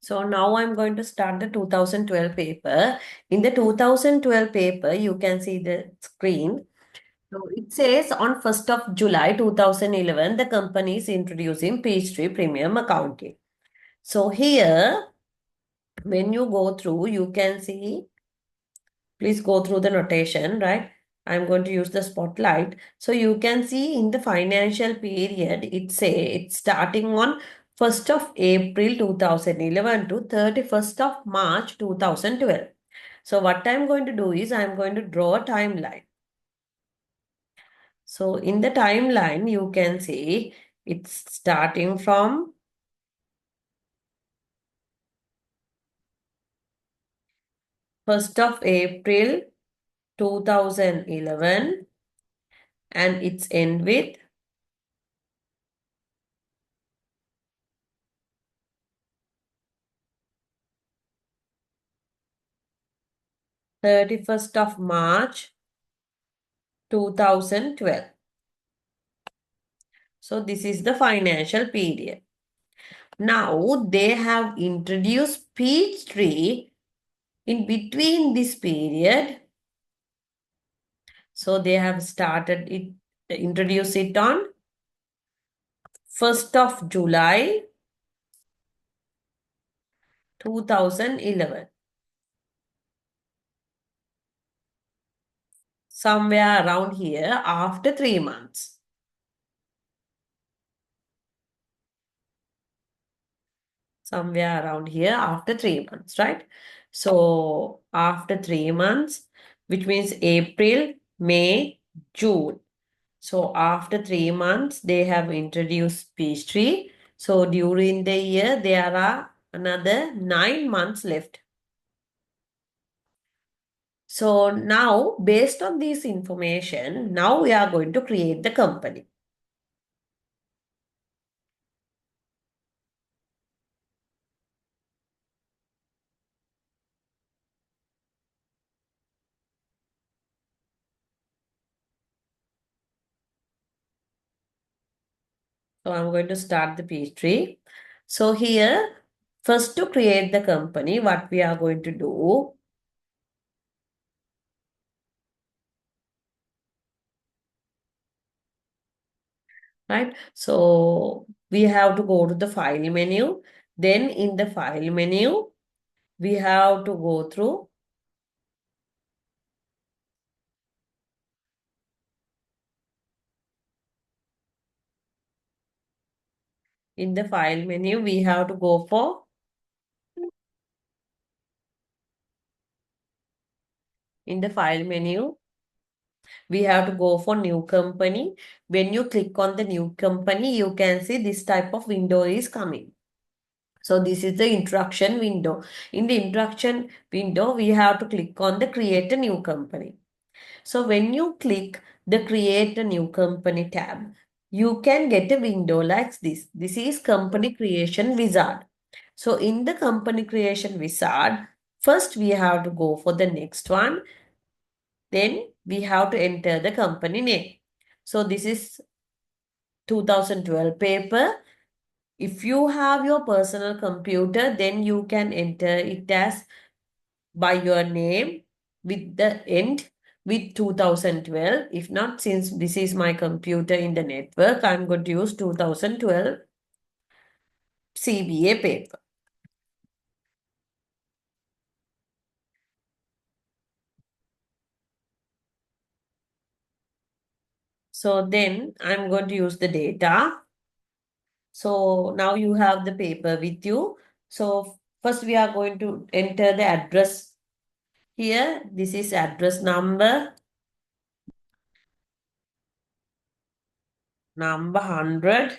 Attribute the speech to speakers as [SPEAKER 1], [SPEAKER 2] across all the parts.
[SPEAKER 1] So now I'm going to start the 2012 paper. In the 2012 paper, you can see the screen. So it says on 1st of July 2011, the company is introducing Peachtree Premium Accounting. So here, when you go through, you can see, please go through the notation, right? I'm going to use the spotlight. So you can see in the financial period, it's starting on 1st of April 2011 to 31st of March 2012. So what I'm going to do is I'm going to draw a timeline. So in the timeline, you can see it's starting from 1st of April 2011 and it's end with 31st of March 2012. So this is the financial period. Now they have introduced Peachtree in between this period. So they have started it, introduce it on 1st of July 2011. Somewhere around here after 3 months. Somewhere around here after 3 months, right? So after 3 months, which means April, May, June. So after 3 months, they have introduced Peachtree. So during the year, there are another 9 months left. So now, based on this information, now we are going to create the company. So I'm going to start the Peachtree. So here, first to create the company, what we are going to do, right? So we have to go to the file menu. Then in the file menu, we have to go through in the file menu, we have to go for in the file menu, we have to go for new company. When you click on the new company, you can see this type of window is coming. So this is the introduction window. In the introduction window, we have to click on the create a new company. So when you click the create a new company tab, you can get a window like this. This is company creation wizard. So in the company creation wizard, first we have to go for the next one. Then we have to enter the company name. So this is 2012 paper. If you have your personal computer, then you can enter it as by your name with the end with 2012. If not, since this is my computer in the network, I'm going to use 2012 CBA paper. So then I'm going to use the data. So now you have the paper with you. So first we are going to enter the address here. This is address number 100.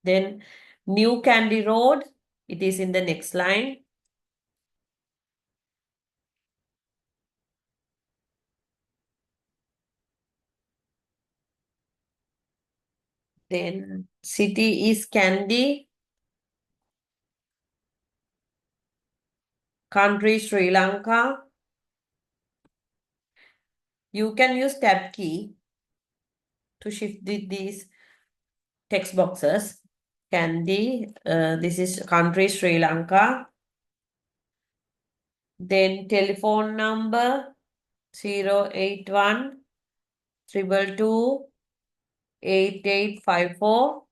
[SPEAKER 1] Then New Candy Road. It is in the next line. Then city is Kandy. Country Sri Lanka. You can use tab key to shift these text boxes. Candy. This is country Sri Lanka. Then telephone number 081 222 8854.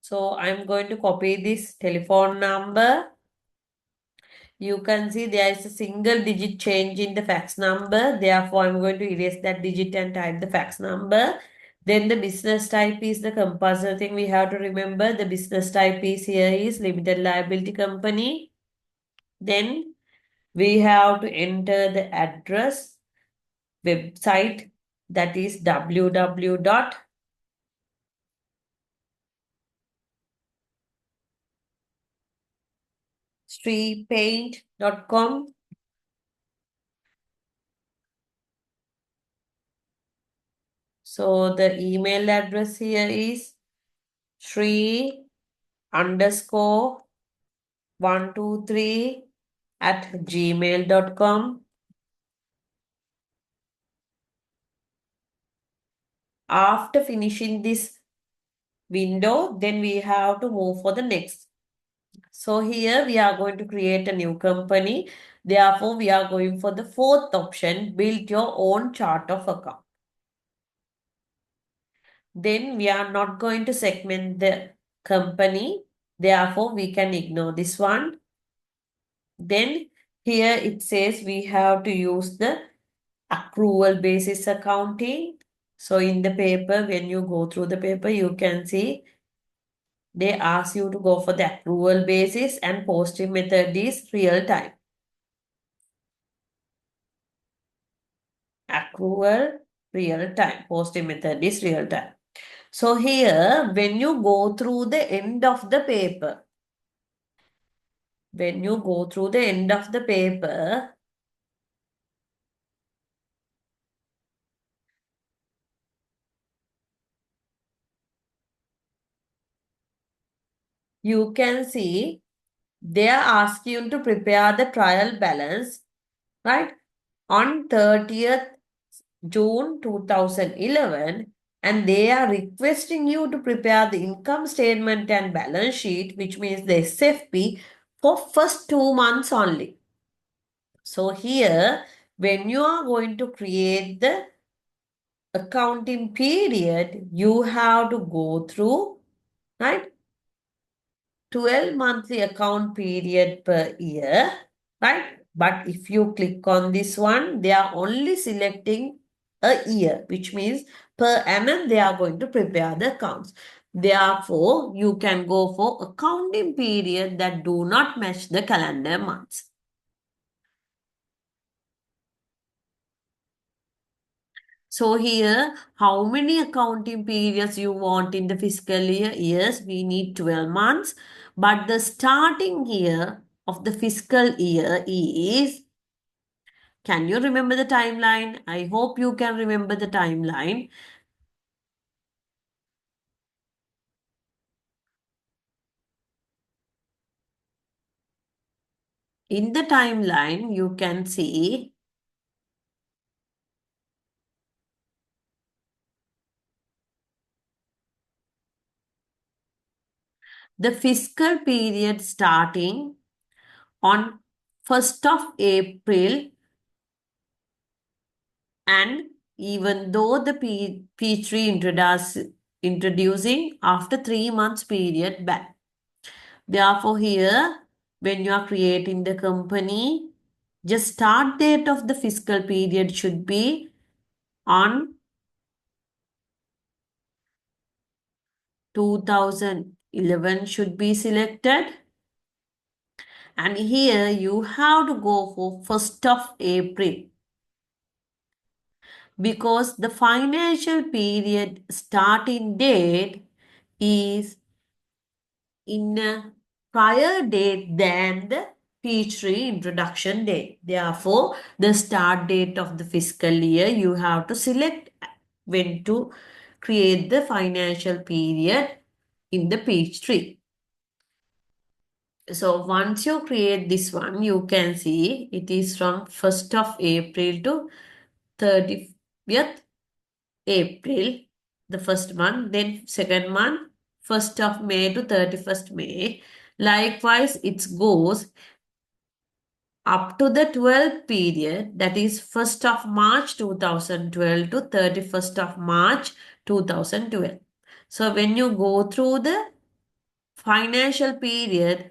[SPEAKER 1] So I'm going to copy this telephone number. You can see there is a single digit change in the fax number. Therefore, I'm going to erase that digit and type the fax number. Then the business type is the compulsory thing we have to remember. The business type is here is limited liability company. Then we have to enter the address, website, that is www.streetpaint.com. So the email address here is Sri underscore 123 at gmail.com. After finishing this window, then we have to move for the next. So here we are going to create a new company. Therefore, we are going for the fourth option, build your own chart of account. Then we are not going to segment the company. Therefore, we can ignore this one. Then here it says we have to use the accrual basis accounting. So in the paper, when you go through the paper, you can see they ask you to go for the accrual basis and posting method is real time. Accrual real time. Posting method is real time. So here, when you go through the end of the paper, you can see they are asking you to prepare the trial balance, right? On 30th June 2011, and they are requesting you to prepare the income statement and balance sheet, which means the SFP, for first 2 months only. So here, when you are going to create the accounting period, you have to go through, right, 12 monthly account period per year, right? But if you click on this one, they are only selecting a year, which means per annum they are going to prepare the accounts. Therefore, you can go for accounting period that do not match the calendar months. So here, how many accounting periods you want in the fiscal year? Yes, we need 12 months. But the starting year of the fiscal year is, can you remember the timeline? I hope you can remember the timeline. In the timeline, you can see the fiscal period starting on 1st of April, and even though the P3 introducing after 3 months period back. Therefore, here, when you are creating the company, just start date of the fiscal period should be on 2011 should be selected. And here you have to go for 1st of April, because the financial period starting date is in a prior date than the P3 introduction date. Therefore, the start date of the fiscal year you have to select when to create the financial period in the P3. So once you create this one, you can see it is from 1st of April to 30th April, the first month, then second month, 1st of May to 31st May. Likewise, it goes up to the 12th period, that is 1st of March 2012 to 31st of March 2012. So when you go through the financial period,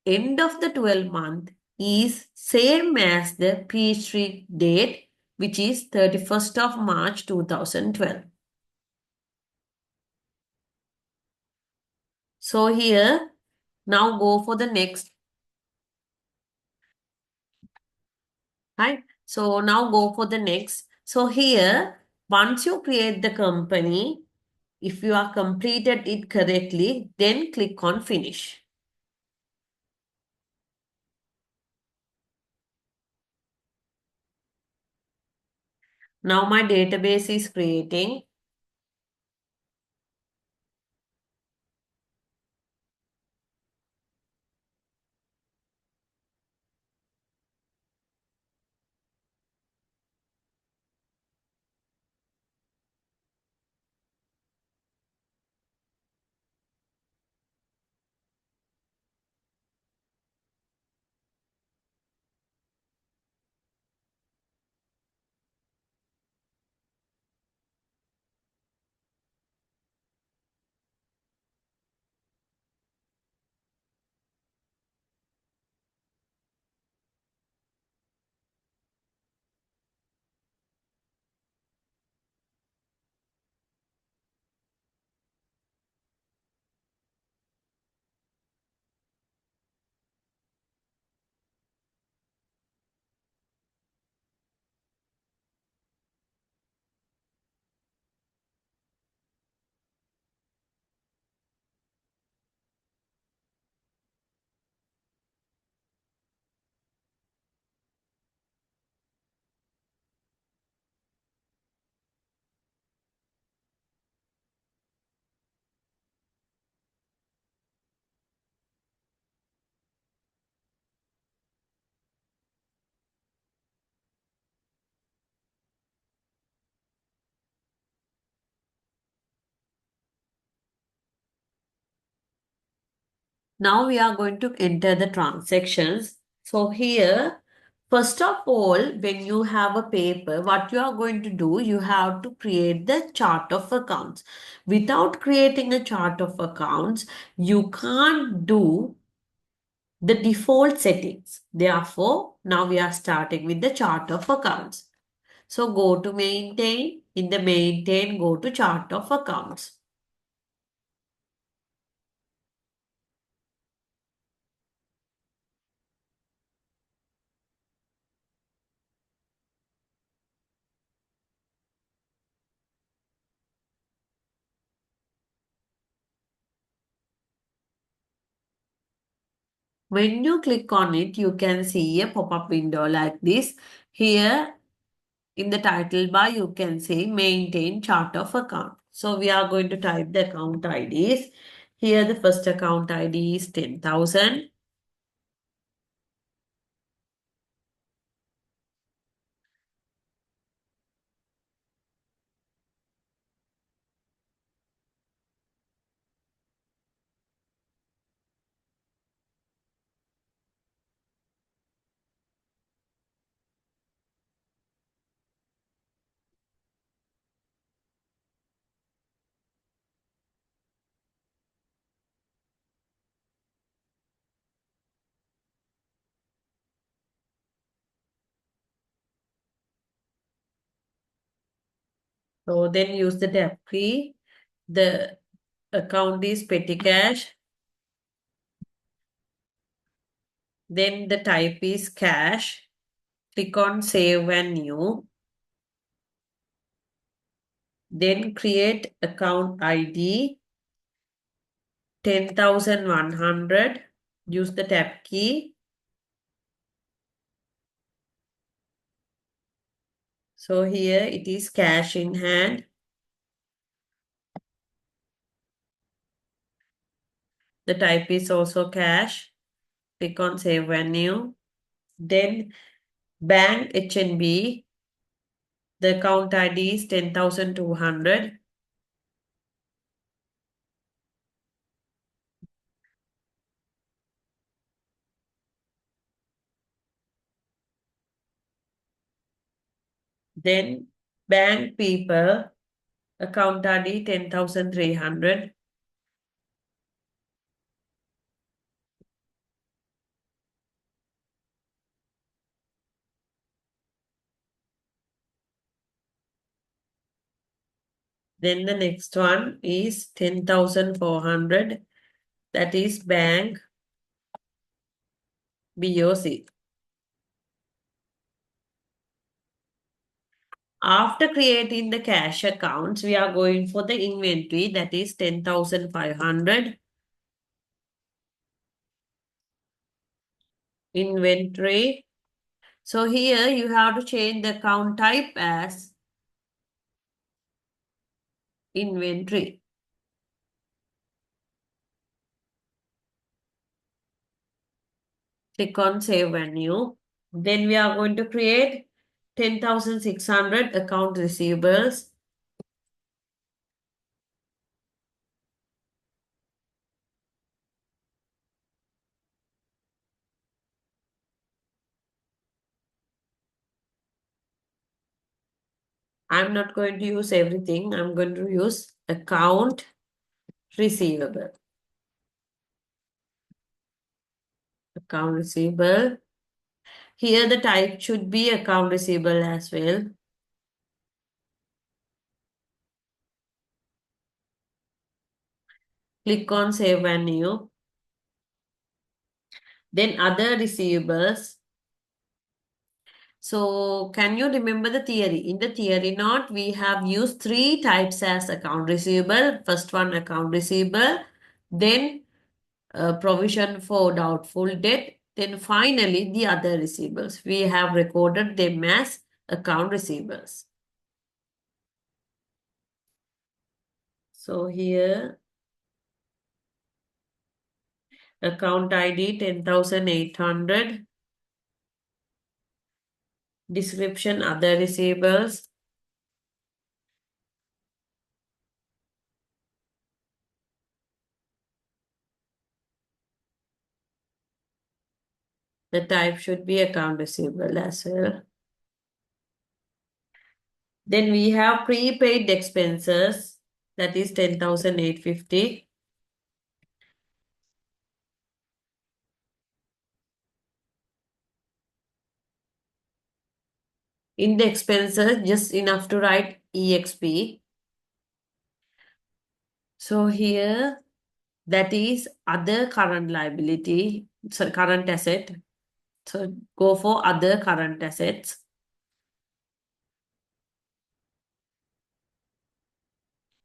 [SPEAKER 1] end of the 12th month is same as the Peachtree date, which is 31st of March 2012. So here, now go for the next, right? So now go for the next. So here, once you create the company, if you are completed it correctly, then click on finish. Now my database is creating. Now we are going to enter the transactions. So here, first of all, when you have a paper, what you are going to do, you have to create the chart of accounts. Without creating a chart of accounts, you can't do the default settings. Therefore, now we are starting with the chart of accounts. So go to maintain. In the maintain, go to chart of accounts. When you click on it, you can see a pop-up window like this. Here in the title bar, you can see maintain chart of account. So we are going to type the account IDs. Here the first account ID is 10,000. So then use the tab key. The account is petty cash. Then the type is cash. Click on save and new. Then create account ID 10,100. Use the tab key. So here it is cash in hand. The type is also cash. Click on save and new. Then bank HNB. The account ID is 10,200. Then bank people, account ID 10,300. Then the next one is 10,400. That is bank BOC. After creating the cash accounts, we are going for the inventory, that is 10,500. Inventory. So here you have to change the account type as inventory. Click on save menu. Then we are going to create 10,600 account receivables. I'm not going to use everything. I'm going to use account receivable. Account receivable. Here the type should be account receivable as well. Click on save menu. Then other receivables. So can you remember the theory? In the theory note, we have used three types as account receivable. First one account receivable, then provision for doubtful debt, then finally the other receivables. We have recorded them as account receivables. So here account ID 10,800, description other receivables, the type should be account receivable as well. Then we have prepaid expenses, that is 10,850. In the expenses, just enough to write EXP. So here, that is other current liability, so current asset. So go for other current assets.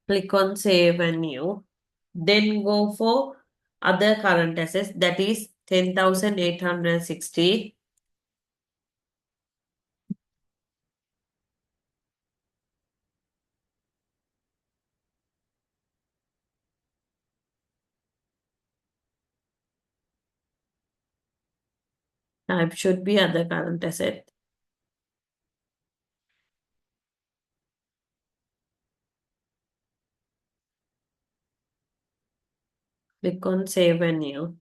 [SPEAKER 1] Click on save and new. Then go for other current assets, that is 10,860. Type should be other current asset. Click on save and new.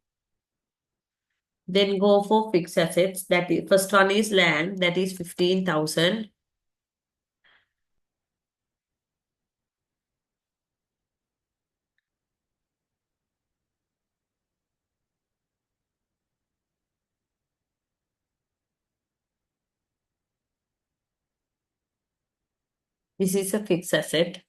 [SPEAKER 1] Then go for fixed assets. That is, first one is land, that is 15,000. This is a fixed asset.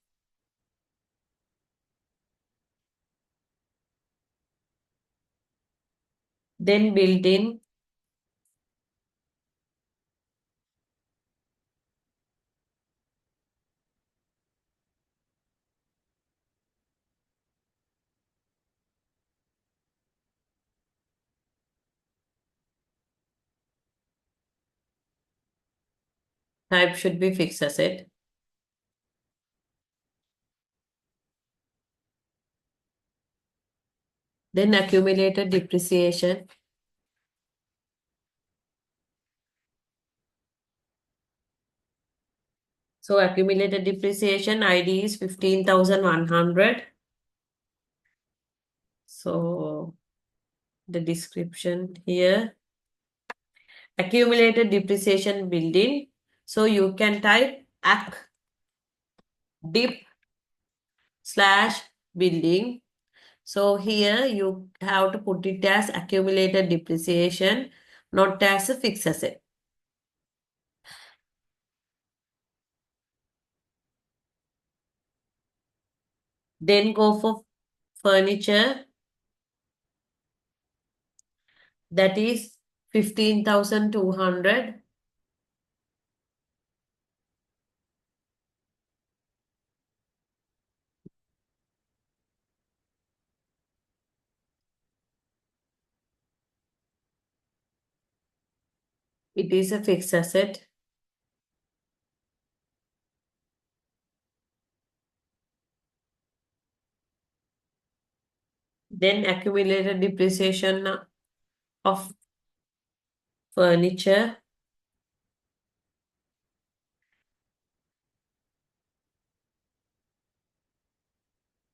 [SPEAKER 1] Then built-in, type should be fixed asset. Then accumulated depreciation. So accumulated depreciation ID is 15,100. So the description here, accumulated depreciation building So you can type ac dip slash building. So here you have to put it as accumulated depreciation, not as a fixed asset. Then go for furniture, that is 15,200. It is a fixed asset. Then accumulated depreciation of furniture,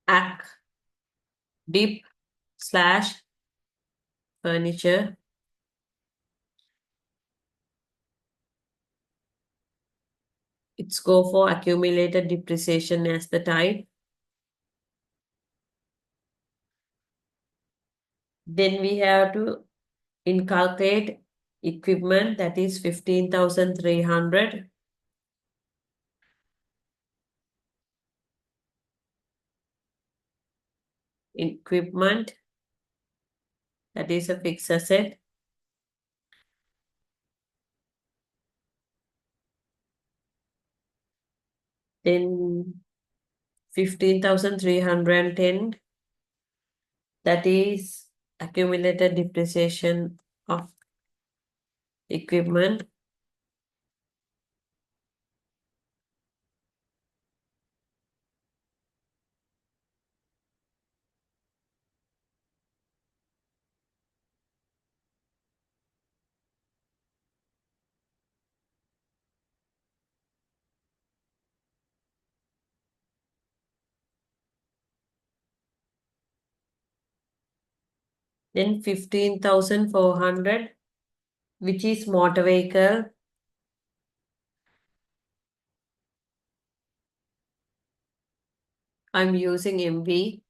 [SPEAKER 1] ac dip slash furniture. It's go for accumulated depreciation as the type. Then we have to inculcate equipment, that is 15,300. Equipment, that is a fixed asset. Then 15,310, that is accumulated depreciation of equipment. Then 15,400, which is motor vehicle. I'm using MV.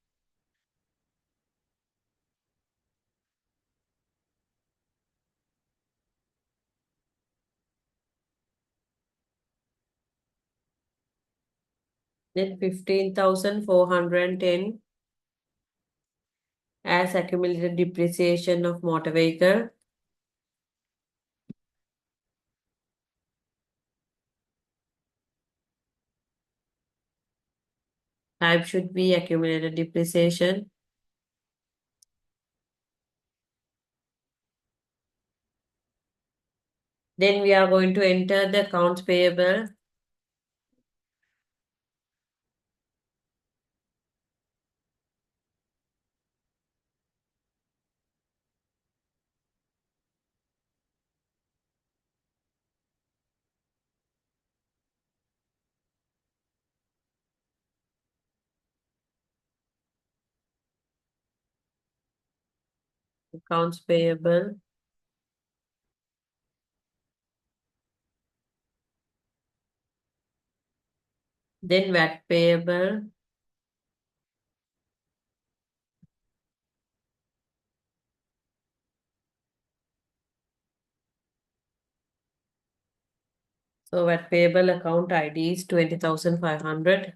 [SPEAKER 1] Then 15,410 as accumulated depreciation of motor vehicle. Type should be accumulated depreciation. Then we are going to enter the accounts payable. Accounts payable. Then VAT payable. So VAT payable account ID is 20,500.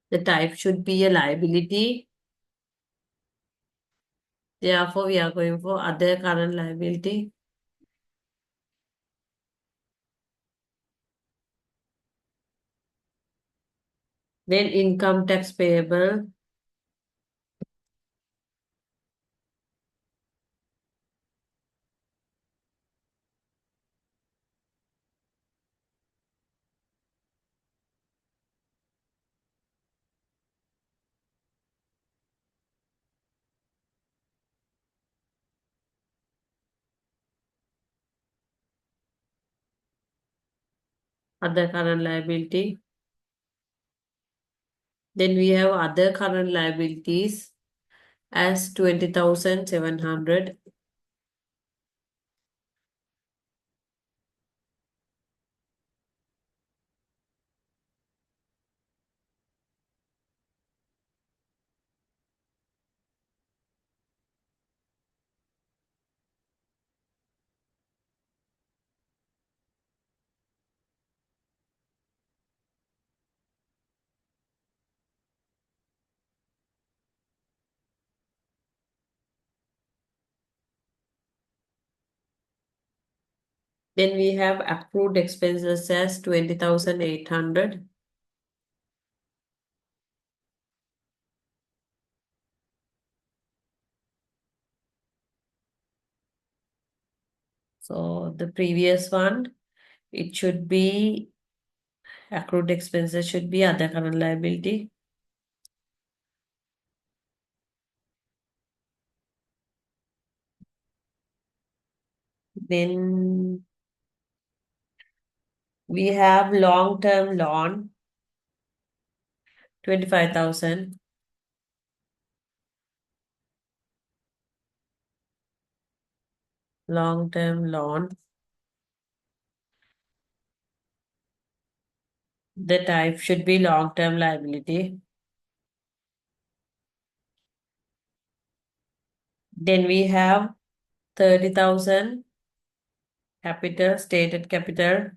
[SPEAKER 1] The type should be a liability. Therefore, we are going for other current liability. Then income tax payable. Other current liability. Then we have other current liabilities as 20,700. Then we have accrued expenses as 20,800. So the previous one, it should be accrued expenses should be other current liability. Then we have long-term loan, 25,000. Long-term loan. The type should be long-term liability. Then we have 30,000 capital, stated capital.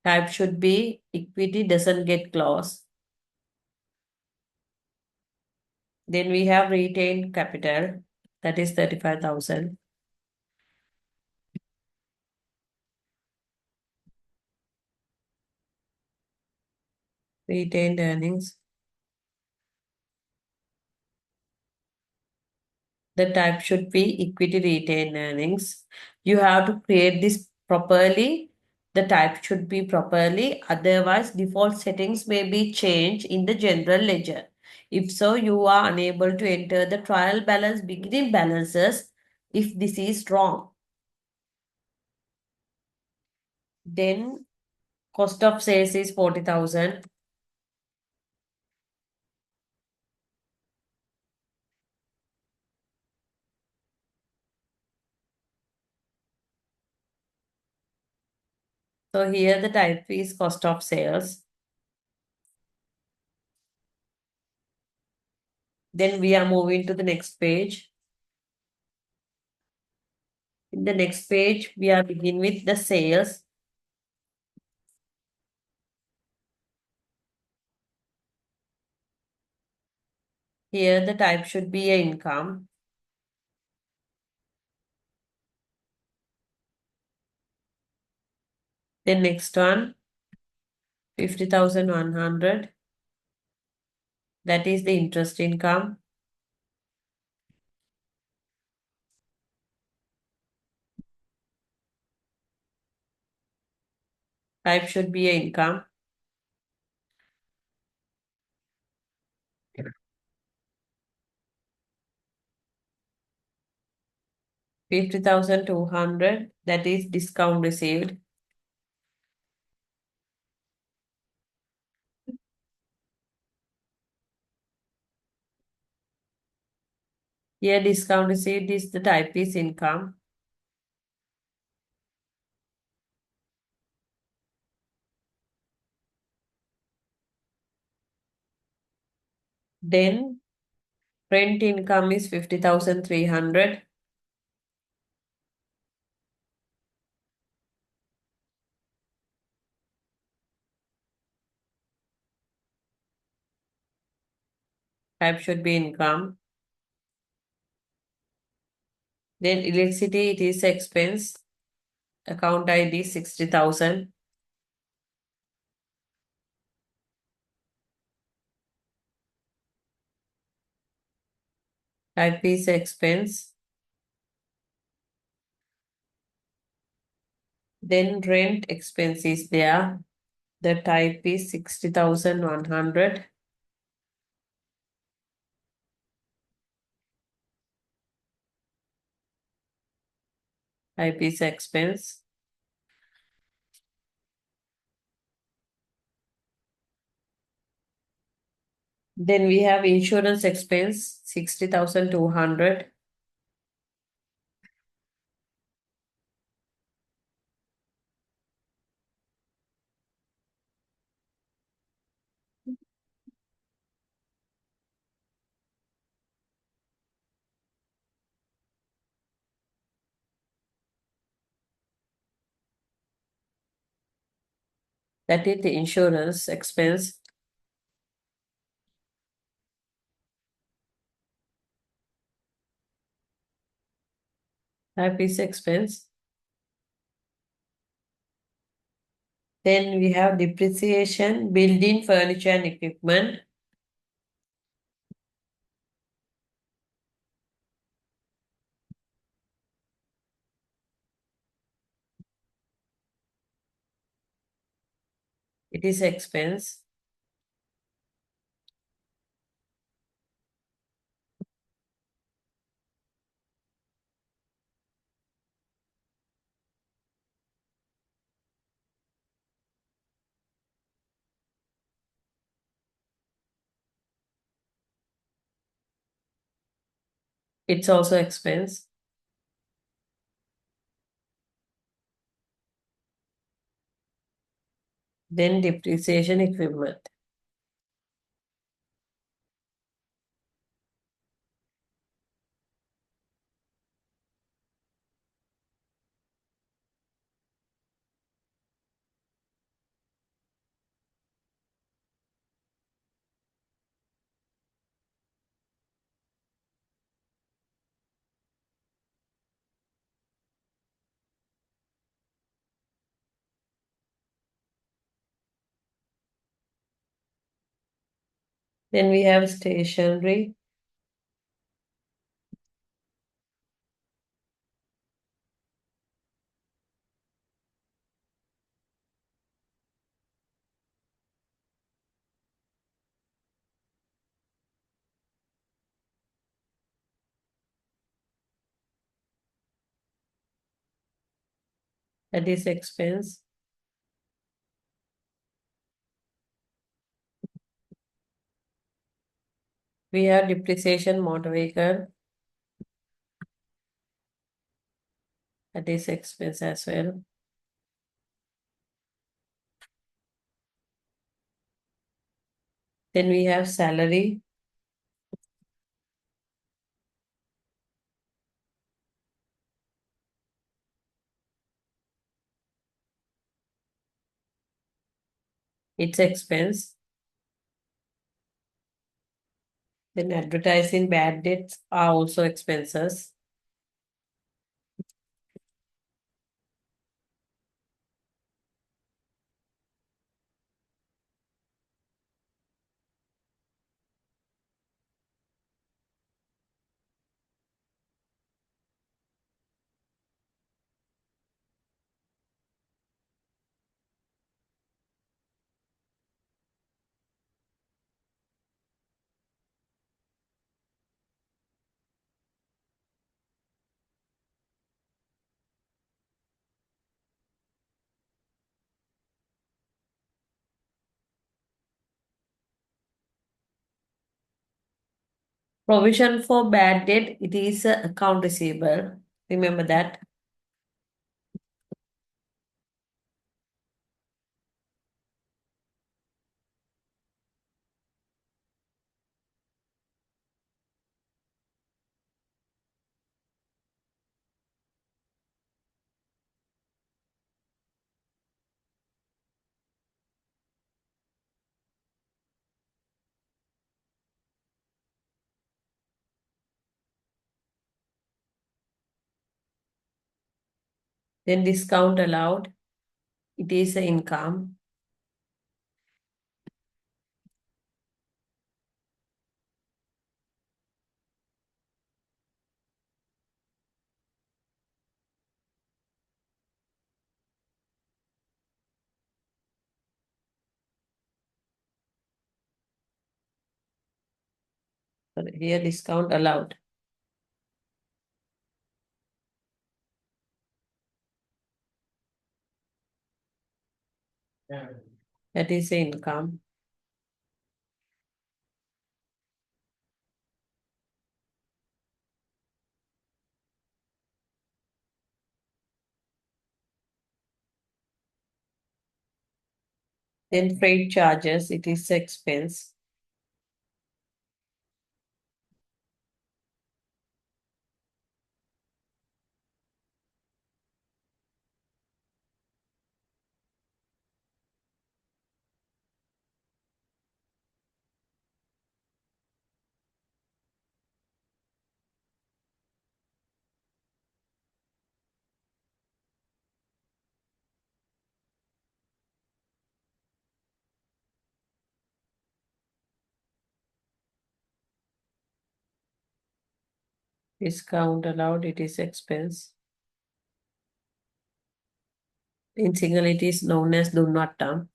[SPEAKER 1] Type should be equity doesn't get clause. Then we have retained capital, that is 35,000. Retained earnings. The type should be equity retained earnings. You have to create this properly. The type should be properly. Otherwise, default settings may be changed in the general ledger. If so, you are unable to enter the trial balance beginning balances if this is wrong. Then cost of sales is 40,000. So here the type is cost of sales. Then we are moving to the next page. In the next page, we are begin with the sales. Here the type should be a income. The next one, 50,100. That is the interest income. Type should be a income. Fifty thousand 200. That is discount received. Here discount received is the type is income. Then rent income is 50,300. Type should be income. Then electricity, it is expense. Account ID 60,000. Type is expense. Then rent expense is there. The type is 60,100. Type is expense. Then we have insurance expense 60,200. That is the insurance expense. Life is expense. Then we have depreciation, building, furniture, and equipment. It is expense. It's also expense. Then depreciation equipment. Then we have stationery. That is expense. We have depreciation motor vehicle. That is expense as well. Then we have salary. It's expense. Then advertising bad debts are also expenses. Provision for bad debt, it is a account receivable. Remember that. Then discount allowed, it is a income. Sorry, here discount allowed. That is the income. Then freight charges, it is expense. Discount allowed, it is expense. In single, it is known as do not term.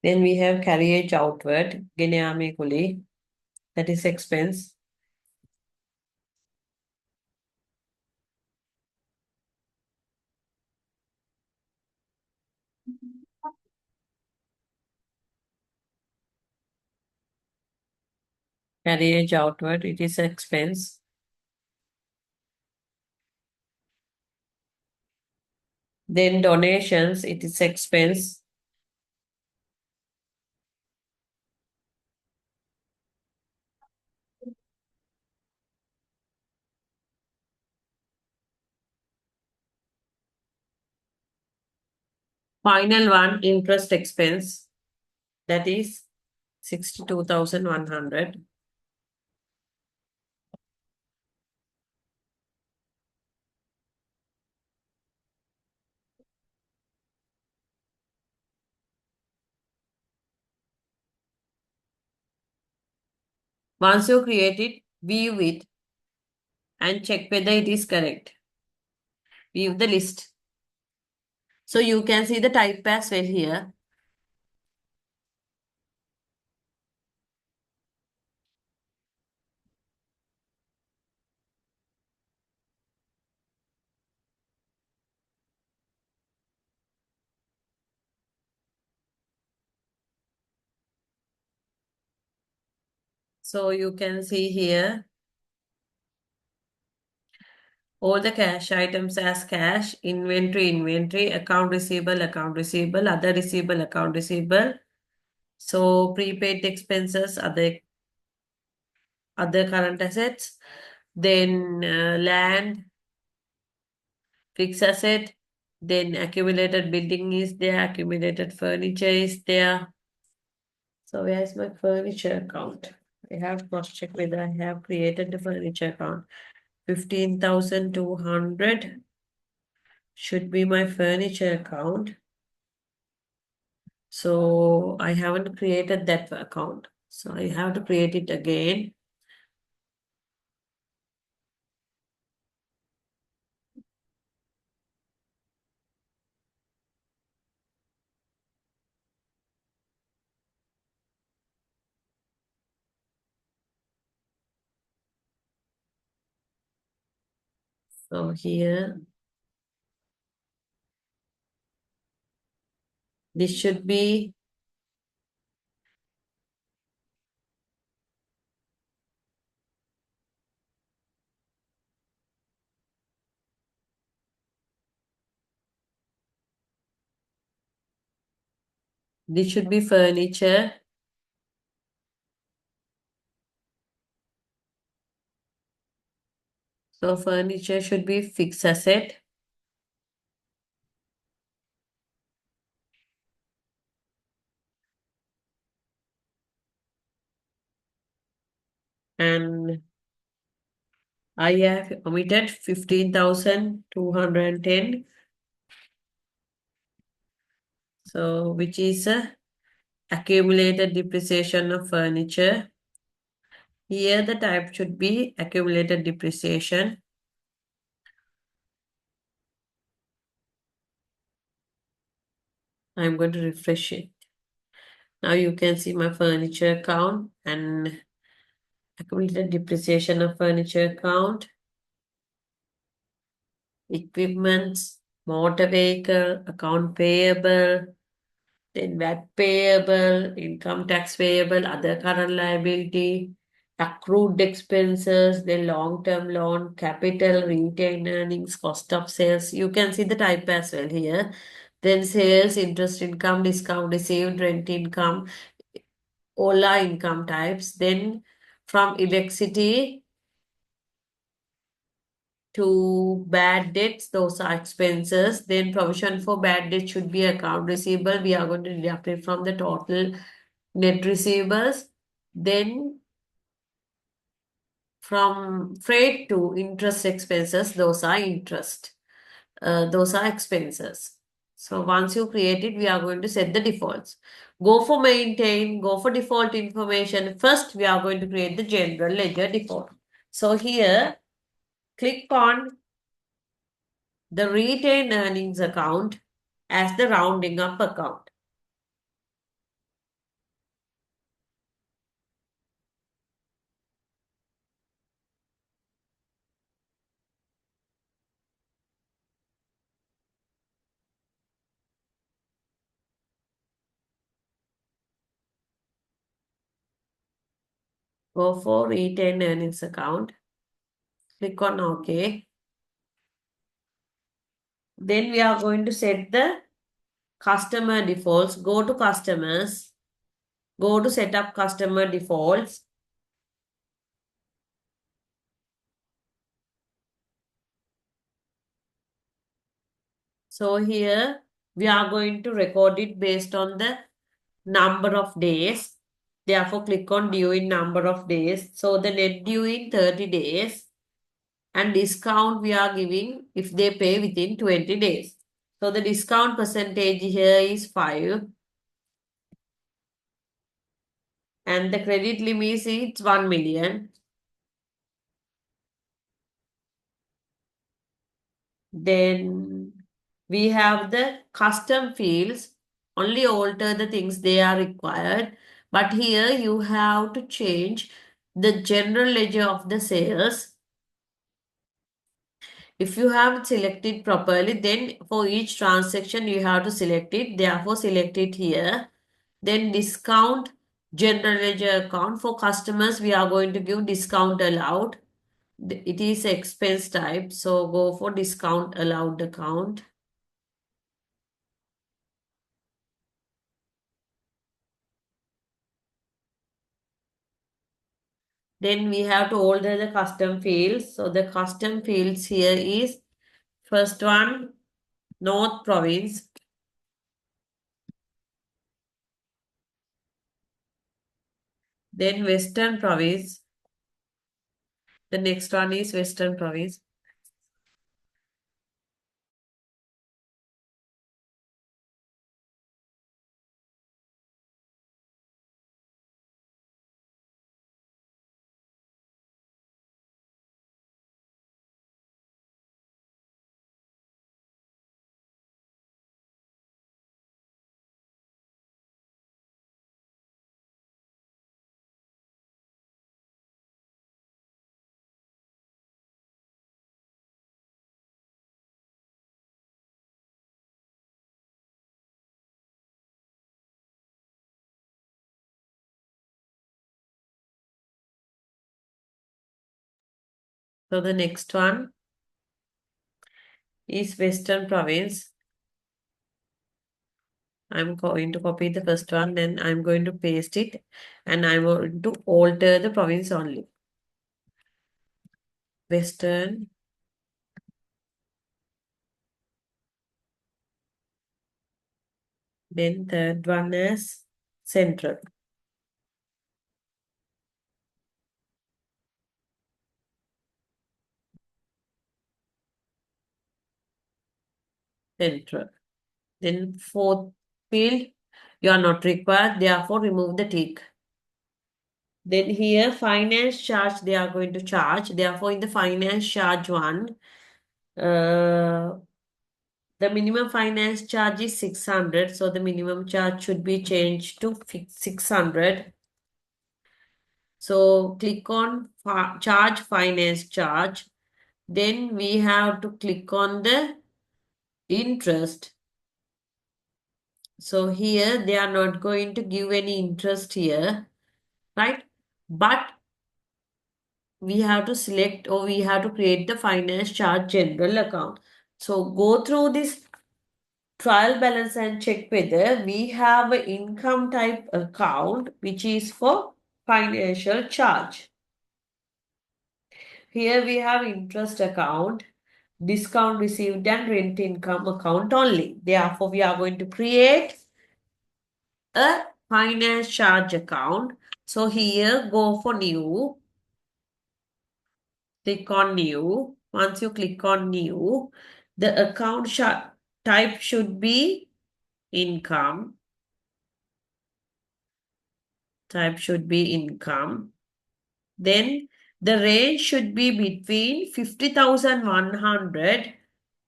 [SPEAKER 1] Then we have carriage outward, Geneame Kuli, that is expense. Carriage outward, it is expense. Then donations, it is expense. Final one, interest expense, that is 62,100. Once you create it, view it and check whether it is correct. View the list. So you can see the type as well here. So you can see here all the cash items as cash, inventory, account receivable, other receivable, account receivable. So prepaid expenses, other current assets, then land, fixed asset, then accumulated building is there, accumulated furniture is there. So where is my furniture account? I have to cross check whether I have created the furniture account. 15,200 should be my furniture account. So I haven't created that account. So I have to create it again. So here, this should be furniture. So furniture should be fixed asset. And I have omitted 15,210. So which is accumulated depreciation of furniture. Here the type should be accumulated depreciation. I'm going to refresh it. Now you can see my furniture account and accumulated depreciation of furniture account, equipment, motor vehicle, account payable, Then VAT payable, income tax payable, other current liability, accrued expenses, then long-term loan, capital, retained earnings, cost of sales. You can see the type as well here. Then sales, interest income, discount received, rent income, all are income types. Then from electricity to bad debts, those are expenses. Then provision for bad debt should be account receivable. We are going to deduct it from the total net receivables. Then from freight to interest expenses, those are interest. Those are expenses. So once you create it, we are going to set the defaults. Go for maintain, go for default information. First, we are going to create the general ledger default. So here, click on the retained earnings account as the rounding up account. Go for retained earnings account. Click on OK. Then we are going to set the customer defaults. Go to customers. Go to set up customer defaults. So here we are going to record it based on the number of days. Therefore, click on due in number of days. So the net due in 30 days and discount we are giving if they pay within 20 days. So the discount percentage here is 5 and the credit limit is 1 million. Then we have the custom fields. Only alter the things they are required. But here you have to change the general ledger of the sales. If you have selected properly, then for each transaction you have to select it. Therefore, select it here. Then discount general ledger account. For customers, we are going to give discount allowed. It is expense type. So go for discount allowed account. Then we have to alter the custom fields. So the custom fields here is first one, North Province. Then Western Province. The next one is Western Province. So the next one is Western Province. I'm going to copy the first one, then I'm going to paste it and I'm going to alter the province only. Western. Then third one is Central. Central. Then fourth field, you are not required, therefore remove the tick. Then here finance charge they are going to charge. Therefore, in the finance charge one, the minimum finance charge is 600. So the minimum charge should be changed to 600. So click on charge finance charge. Then we have to click on the interest. So here they are not going to give any interest here, right? But we have to select or we have to create the finance charge general account. So go through this trial balance and check whether we have an income type account which is for financial charge. Here we have interest account, discount received and rent income account only. Therefore, we are going to create a finance charge account. So here go for new, click on new. Once you click on new, the account type should be income. Type should be income. Then the range should be between 50,100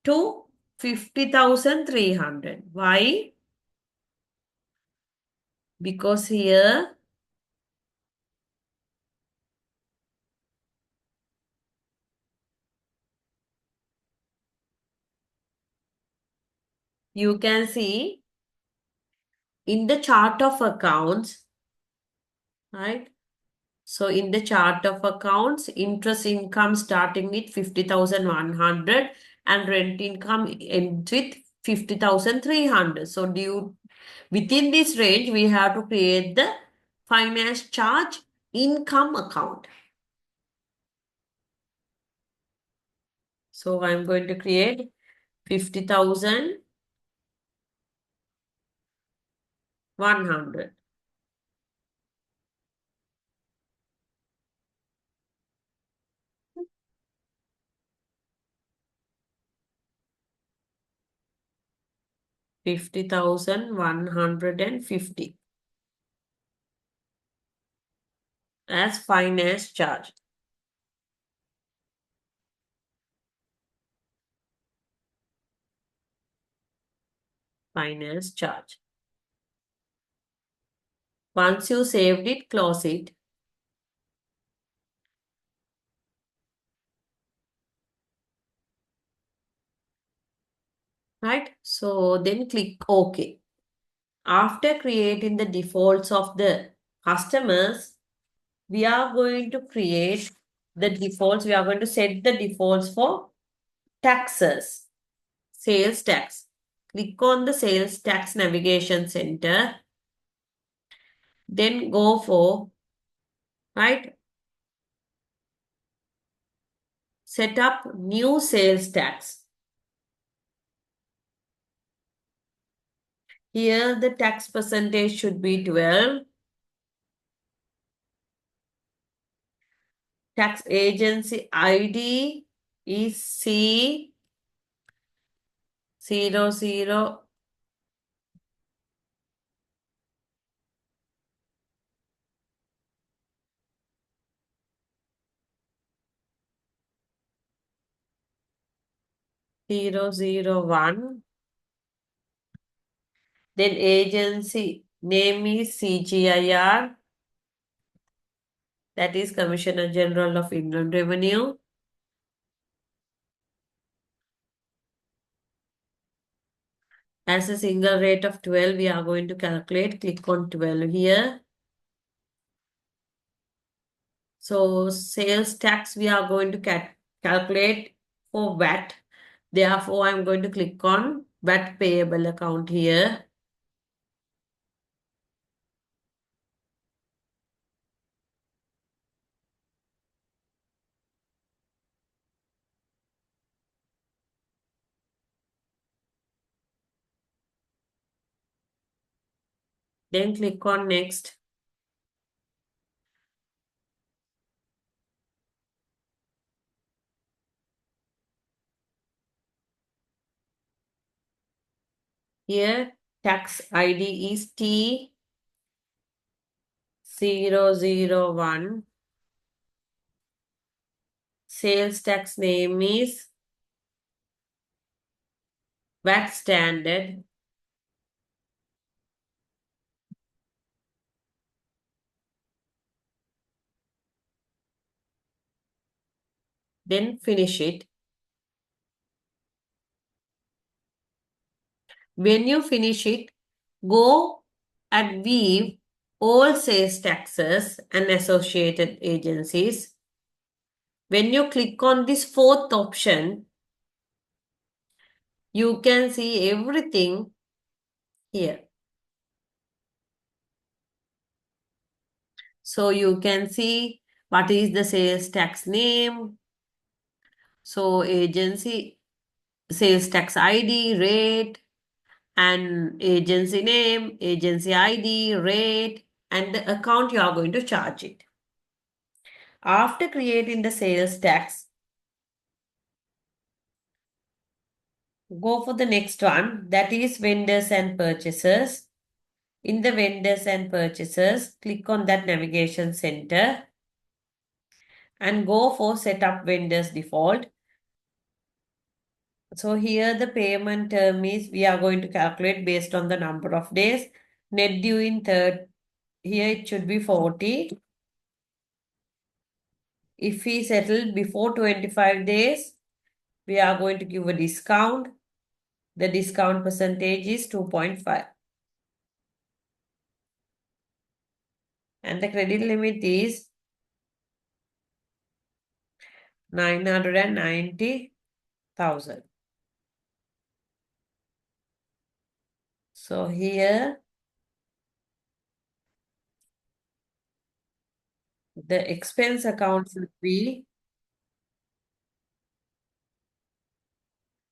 [SPEAKER 1] to 50,300. Why? Because here you can see in the chart of accounts, right? So in the chart of accounts, interest income starting with 50,100 and rent income ends with 50,300. So within this range, we have to create the finance charge income account. So I'm going to create 50,100. 50,150 as finance charge. Finance charge. Once you saved it, close it. Right? So then click OK. After creating the defaults of the customers, we are going to create the defaults. We are going to set the defaults for taxes, sales tax. Click on the sales tax navigation center. Then go for, right, set up new sales tax. Here the tax percentage should be 12. Tax agency ID is C00 001. Then agency name is CGIR, that is Commissioner General of Inland Revenue. As a single rate of 12, we are going to calculate. Click on 12 here. So sales tax, we are going to calculate for VAT. Therefore, I'm going to click on VAT payable account here. Then click on next. Here, tax ID is T001. Sales tax name is VAT standard. Then finish it. When you finish it, Go and view all sales taxes and associated agencies. When you click on this fourth option, you can see everything here. So you can see what is the sales tax name. So agency sales tax ID, rate, and agency name, agency ID, rate, and the account you are going to charge it. After creating the sales tax, go for the next one, that is vendors and purchasers. In the vendors and purchasers, click on that navigation center and go for setup vendors default. So here the payment term is we are going to calculate based on the number of days. Net due in third, here it should be 40. If we settle before 25 days, we are going to give a discount. The discount percentage is 2.5. And the credit limit is 990,000. So here the expense account should be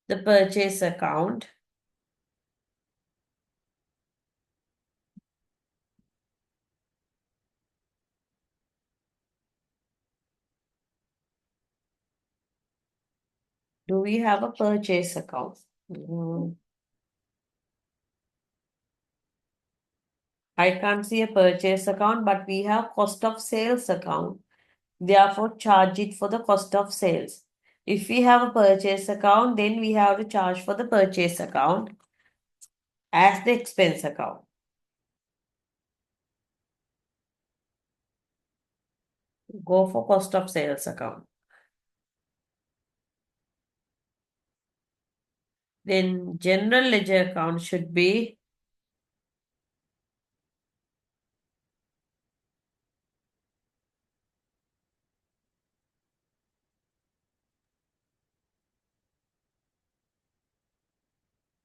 [SPEAKER 1] the purchase account. Do we have a purchase account? I can't see a purchase account, but we have cost of sales account. Therefore, charge it for the cost of sales. If we have a purchase account, then we have to charge for the purchase account as the expense account. Go for cost of sales account. Then general ledger account should be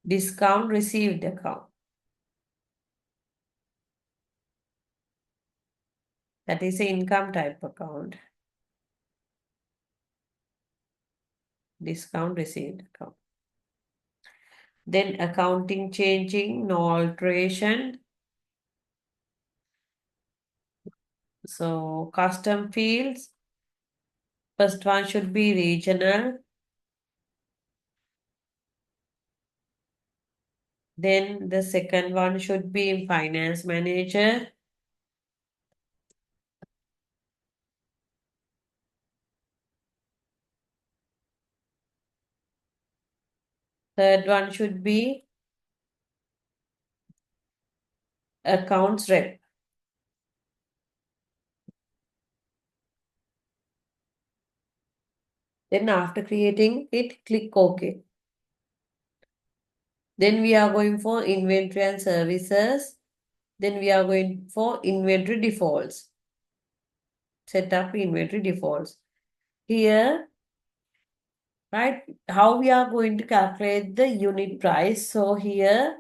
[SPEAKER 1] discount received account. That is the income type account. Discount received account. Then accounting changing, no alteration. So custom fields. First one should be regional. Then the second one should be finance manager. Third one should be accounts rep. Then after creating it, click OK. Then we are going for inventory and services. Then we are going for inventory defaults. Set up inventory defaults. Here, right, how we are going to calculate the unit price. So here,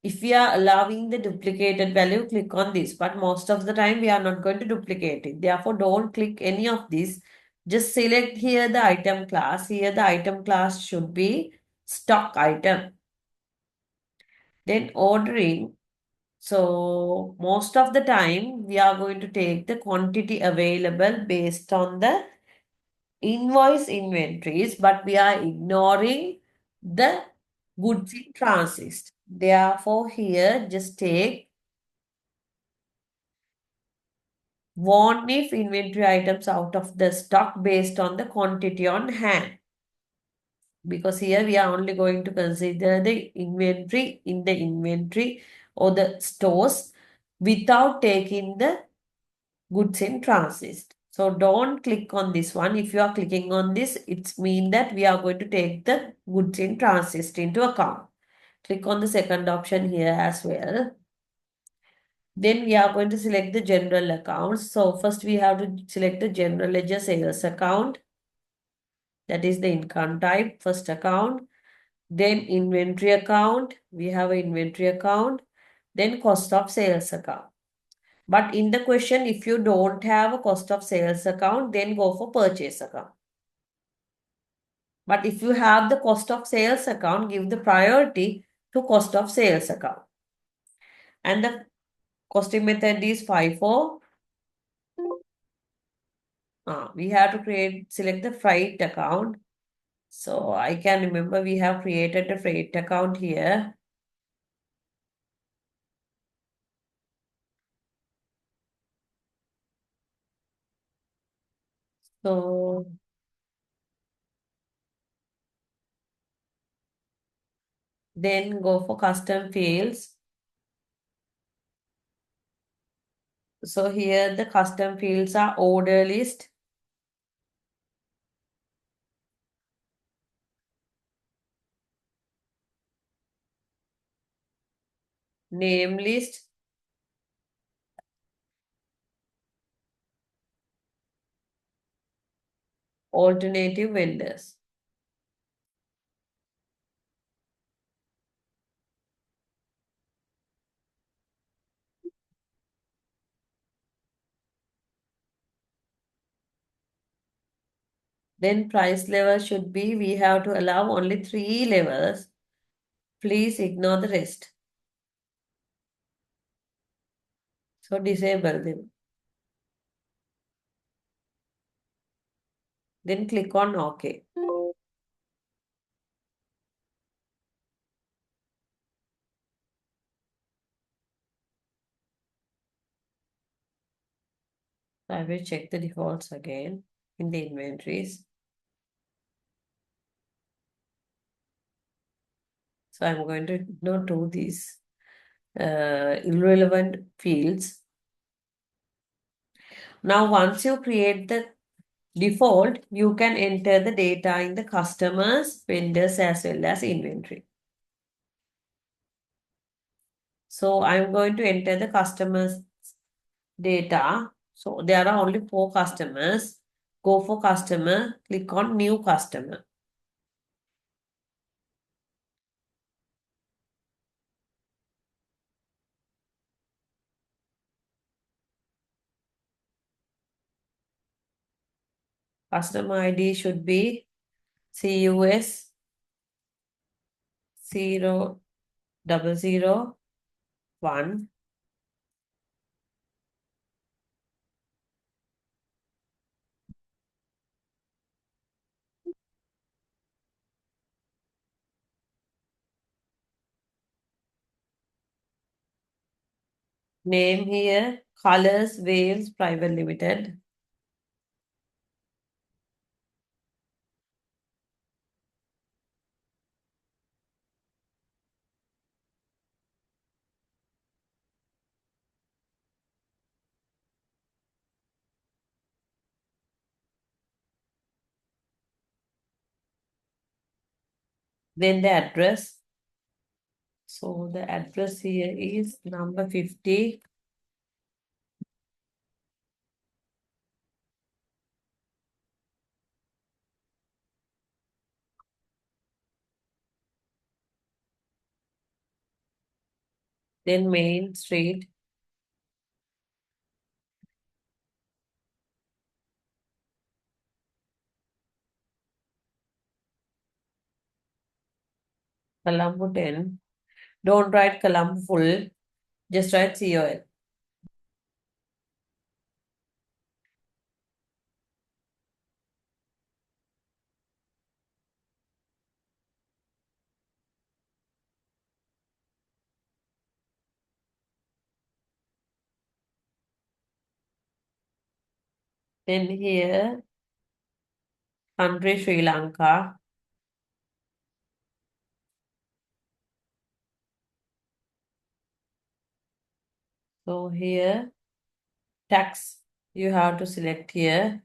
[SPEAKER 1] if we are allowing the duplicated value, click on this. But most of the time, we are not going to duplicate it. Therefore, don't click any of this. Just select here the item class. Here, the item class should be stock item. Then ordering. So most of the time, we are going to take the quantity available based on the invoice inventories, but we are ignoring the goods in transit. Therefore, here just take warn if inventory items out of the stock based on the quantity on hand. Because here we are only going to consider the inventory in the inventory or the stores without taking the goods in transit. So don't click on this one. If you are clicking on this, it's mean that we are going to take the goods in transit into account. Click on the second option here as well. Then we are going to select the general accounts. So first we have to select the general ledger sales account. That is the income type, first account. Then inventory account. We have an inventory account. Then cost of sales account. But in the question, if you don't have a cost of sales account, then go for purchase account. But if you have the cost of sales account, give the priority to cost of sales account. And the costing method is FIFO. We have to select the freight account. So I can remember we have created a freight account here. So then go for custom fields. So here the custom fields are order list, name list, alternative vendors. Then price level should be, we have to allow only 3 levels. Please ignore the rest. So disable them. Then click on OK. I will check the defaults again in the inventories. So I'm going to not do these irrelevant fields. Now, once you create the default, you can enter the data in the customers, vendors, as well as inventory. So I'm going to enter the customers data. So there are only 4 customers. Go for customer, click on new customer. Customer ID should be CUS 0001. Name here, Colors Wales Private Limited. Then the address. So the address here is number 50. Then Main Street. Colombo 10. Don't write Colombo full, just write COL. Then here, country Sri Lanka. So here, tax, you have to select here.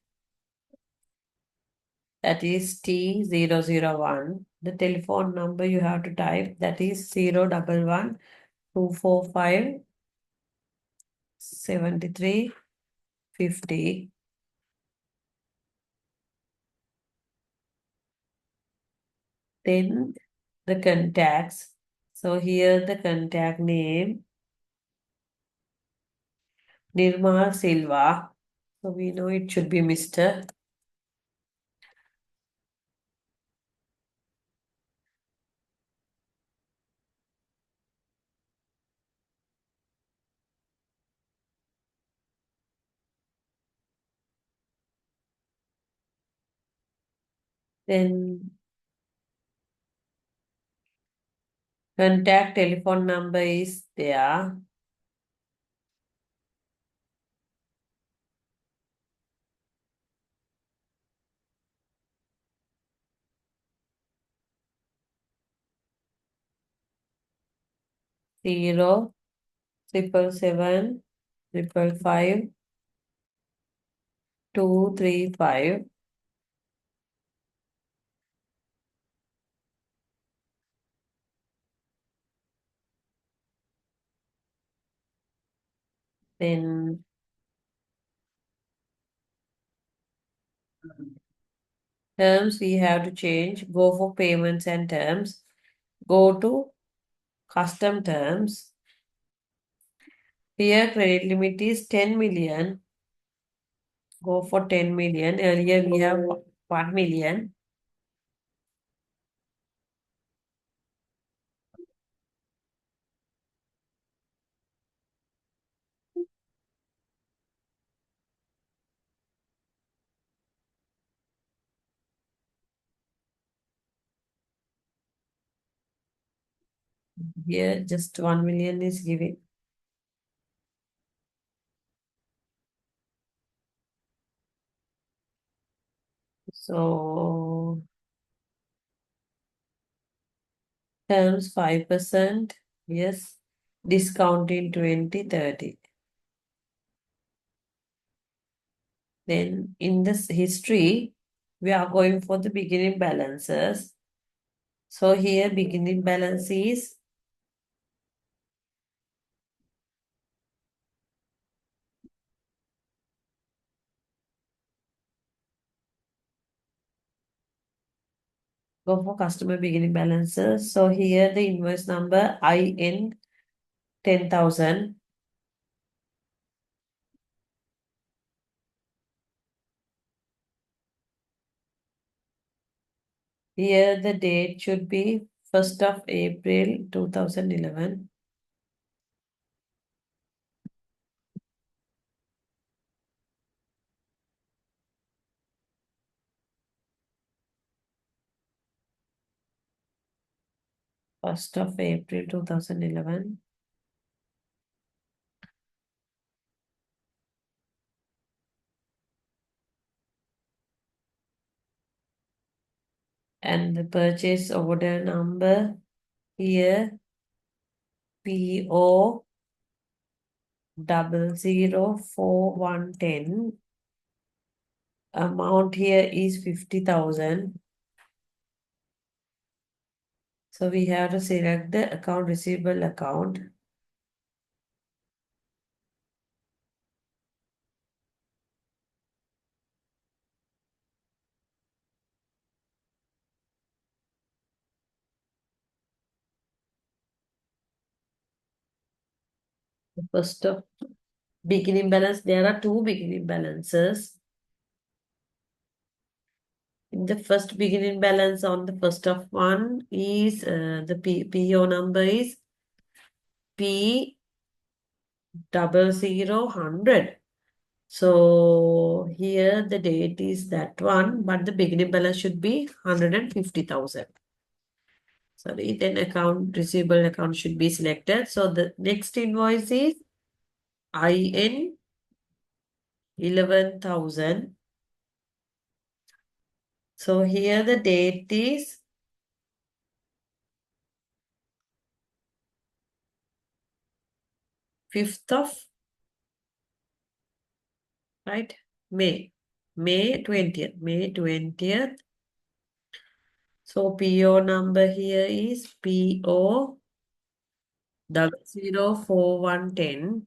[SPEAKER 1] That is T001. The telephone number you have to type, that is 011 245 7350. Then the contacts. So here the contact name, Nirmal Silva. So we know it should be Mr. Then contact telephone number is there. Zero 777 555 235. Then terms we have to change. Go for payments and terms. Go to custom terms. Here credit limit is 10 million. Go for 10 million. Earlier we have 1 million. Here just 1 million is given. So terms 5%. Yes. Discount in 2030. Then in this history, we are going for the beginning balances. So here beginning balance is go for customer beginning balances. So here the invoice number IN 10,000. Here the date should be 1st of April 2011. First of April 2011. And the purchase order number here PO 004110. Amount here is 50,000. So we have to select the account receivable account. The first of beginning balance, there are two beginning balances. In the first beginning balance on the first of one is the PO number is P 000100. So here the date is that one, but the beginning balance should be 150,000. Sorry, then account receivable account should be selected. So the next invoice is IN 11,000. So here the date is 5th of, right? May 20th. May 20th. So PO number here is PO 004110.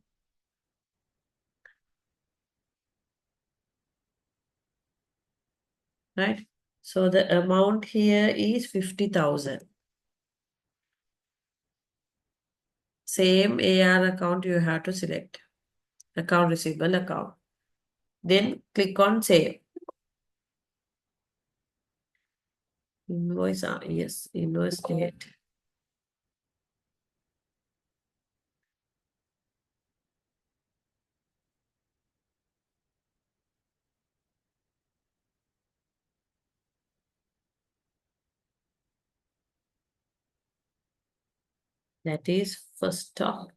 [SPEAKER 1] right? So the amount here is 50,000. Same AR account you have to select. Account receivable account. Then click on save. Invoice, yes, invoice date. That is 1st of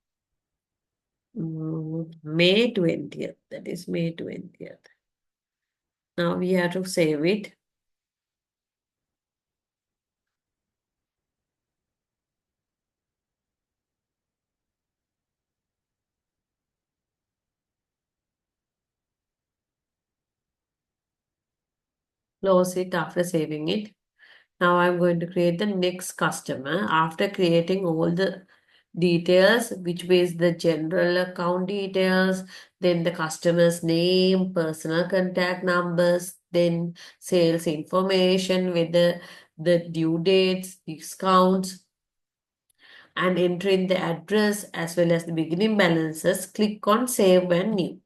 [SPEAKER 1] May 20th. That is May 20th. Now we have to save it. Close it after saving it. Now I'm going to create the next customer. After creating all the details, which is the general account details, then the customer's name, personal contact numbers, then sales information, whether the due dates, discounts, and entering the address as well as the beginning balances, click on Save and New.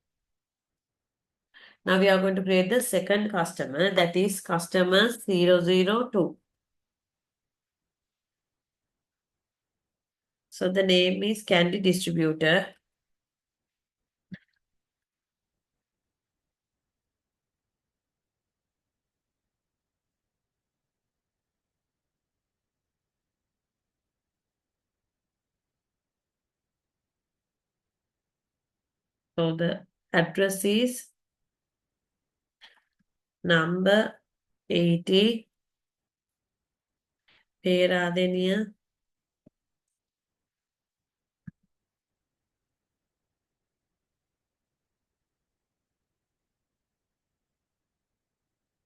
[SPEAKER 1] Now we are going to create the second customer, that is customer 002. So the name is Candy Distributor. So the address is number 80 Peradeniya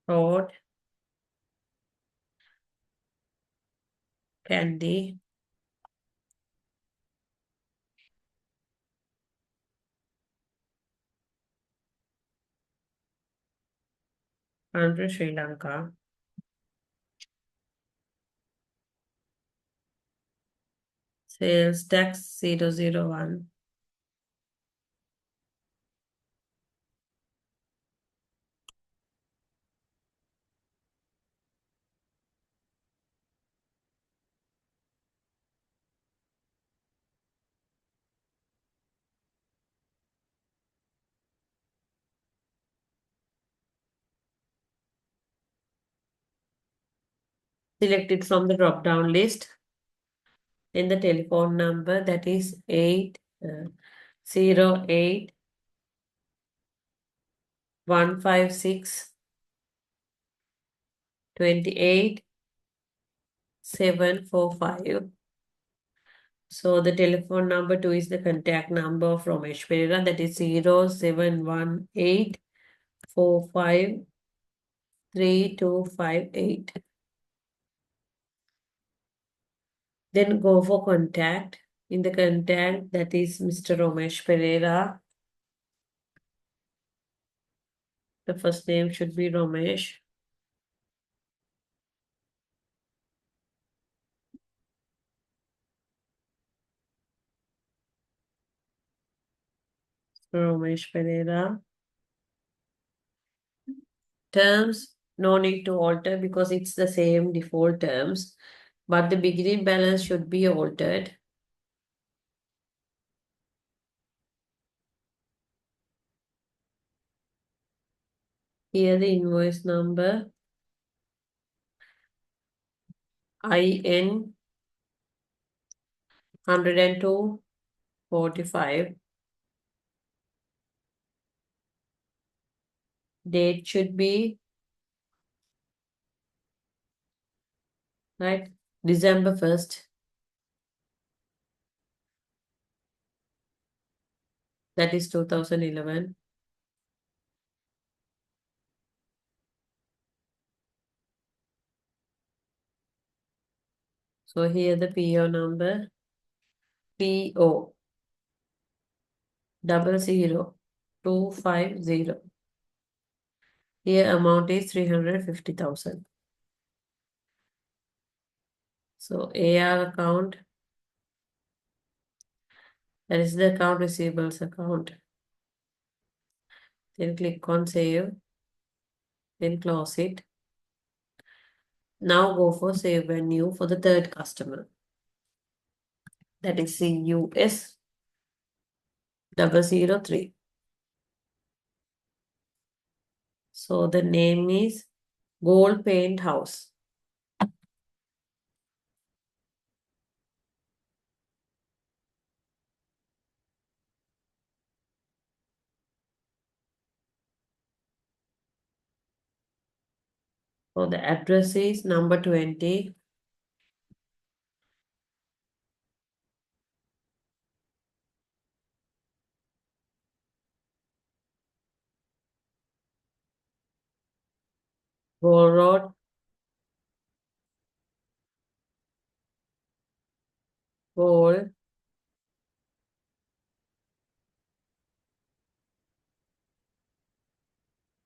[SPEAKER 1] Road, Kandy, country Sri Lanka. Sales tax 001. Select it from the drop down list. Then the telephone number, that is 808 156 28 745. So the telephone number 2 is the contact number of Ramesh Pereira, that is 0718 453258. Then go for contact. In the contact, that is Mr. Ramesh Pereira. The first name should be Ramesh. Ramesh Pereira. Terms, no need to alter because it's the same default terms, but the beginning balance should be altered. Here the invoice number, IN 102.45. Date should be, right, December 1st. That is 2011. So here the PO number, PO 00250. Here amount is 350,000. So AR account, that is the account receivables account. Then click on save, then close it. Now go for save venue for the third customer. That is CUS 003. So the name is Gold Paint House. So the address is number 20. Gold Road, Gold,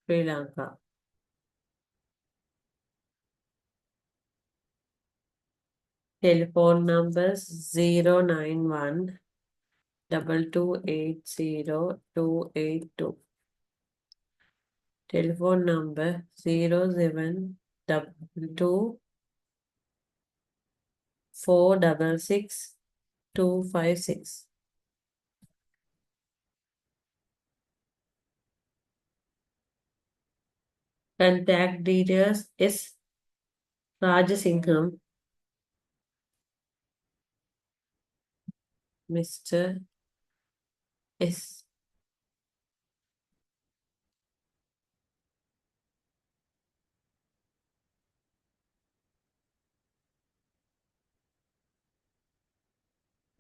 [SPEAKER 1] Sri Lanka. Telephone numbers 091 2280 Telephone number 0722466256. Contact details is Rajasingham, Mr. S.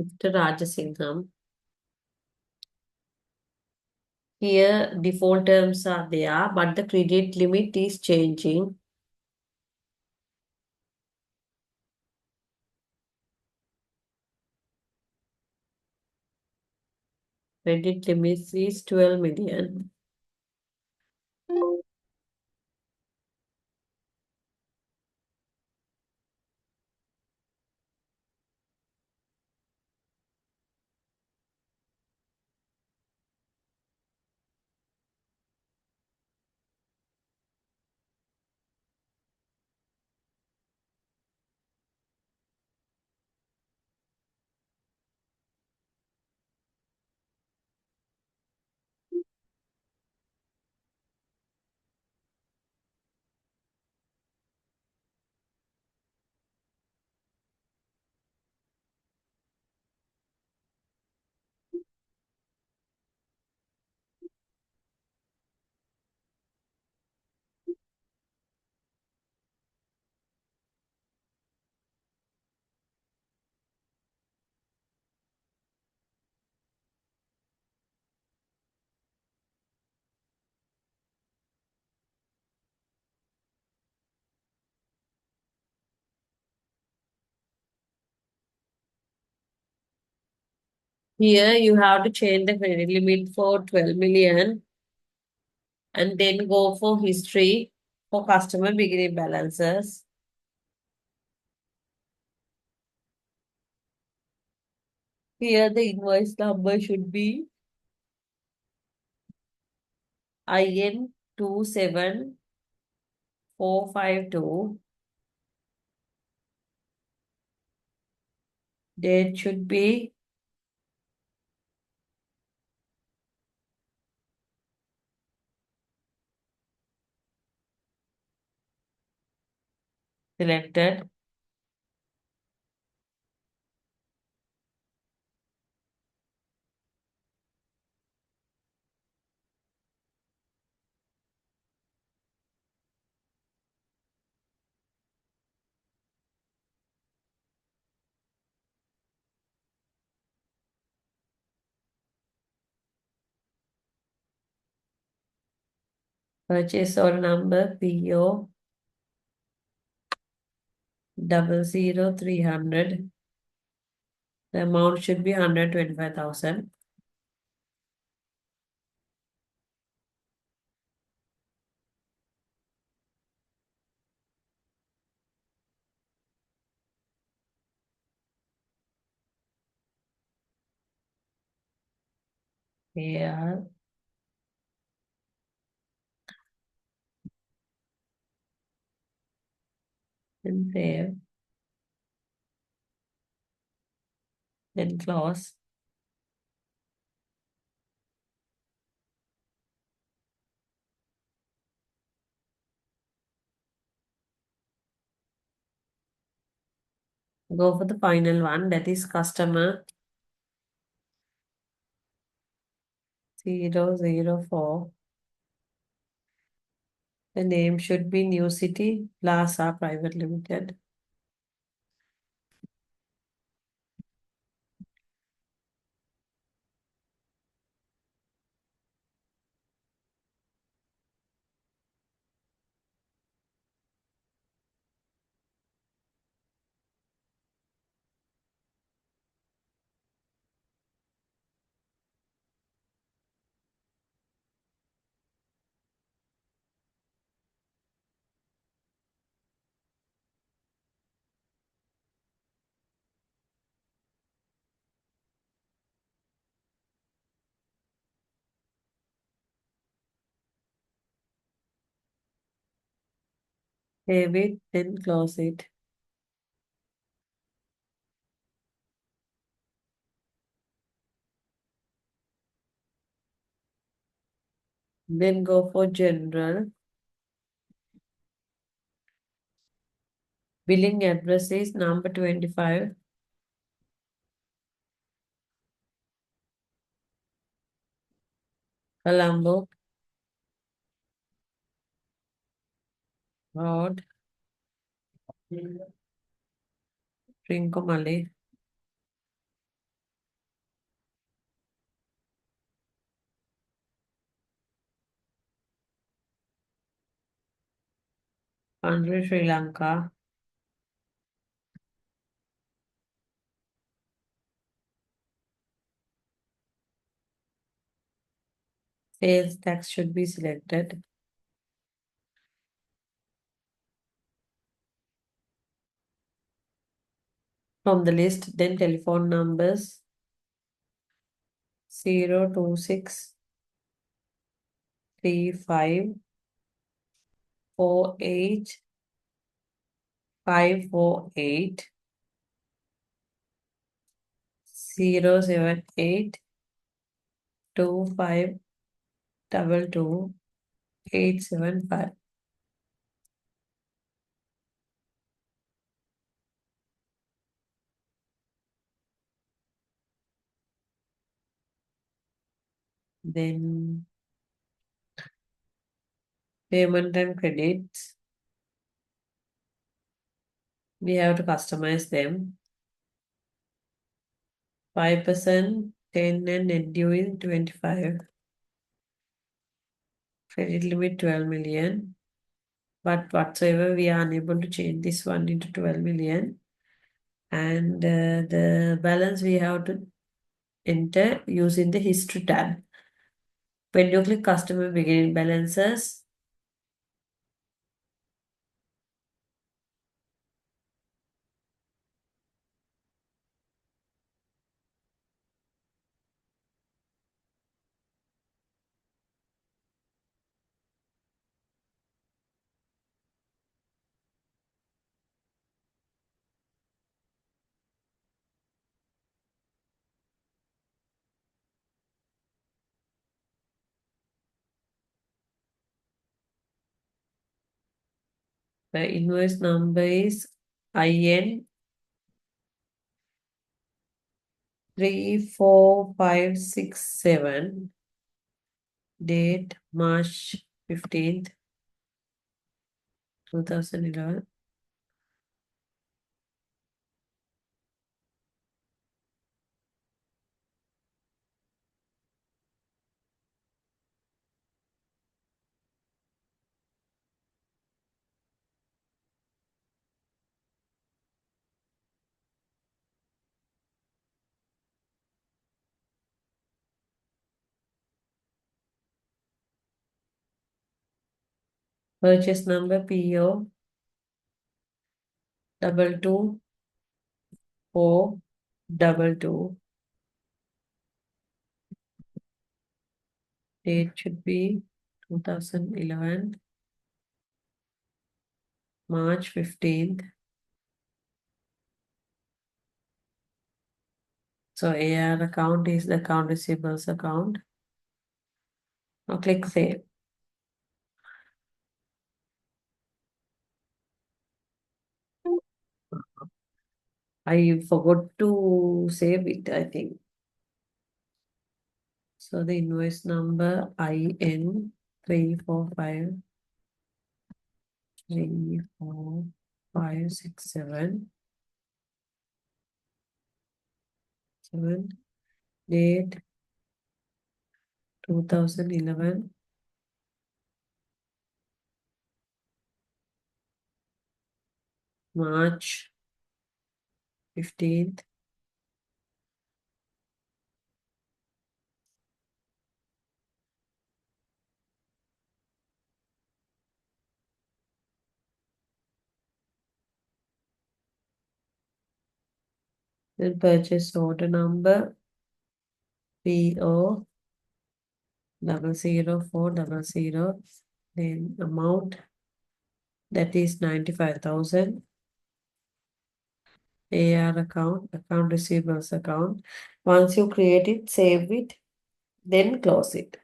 [SPEAKER 1] Mr. Rajasingham. Here default terms are there, but the credit limit is changing. Credit limit is 12 million. Here you have to change the credit limit for 12 million and then go for history for customer beginning balances. Here the invoice number should be IN 27452. Date should be selected. Purchase order number PO 00300. The amount should be 125,000. AR, then save, then close. Go for the final one, that is customer 004. The name should be New City Plaza Private Limited. Save it, then close it. Then go for general. Billing address is number 25, Colombo Road, Trincomalee, country Sri Lanka. Sales tax should be selected. From the list, then telephone numbers 026 35 48 548 078 25 22 875. Then payment and credits, we have to customize them. 5%, 10 and net due is 25. Credit limit 12 million. But whatsoever, we are unable to change this one into 12 million. And the balance we have to enter using the history tab. When you click customer beginning balances, the invoice number is IN 34567, date March 15th, 2011. Purchase number PO 22422. Date should be 2011, March 15th. So AR account is the account receivables account. Now click save. I forgot to save it, I think. So the invoice number IN 3453567. Date 2011, March 15th. Then purchase order number PO 00400. Then amount that is 95,000. AR account receivables account. Once you create it, save it, then close it.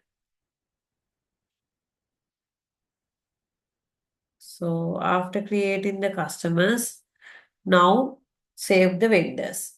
[SPEAKER 1] So after creating the customers, now save the vendors.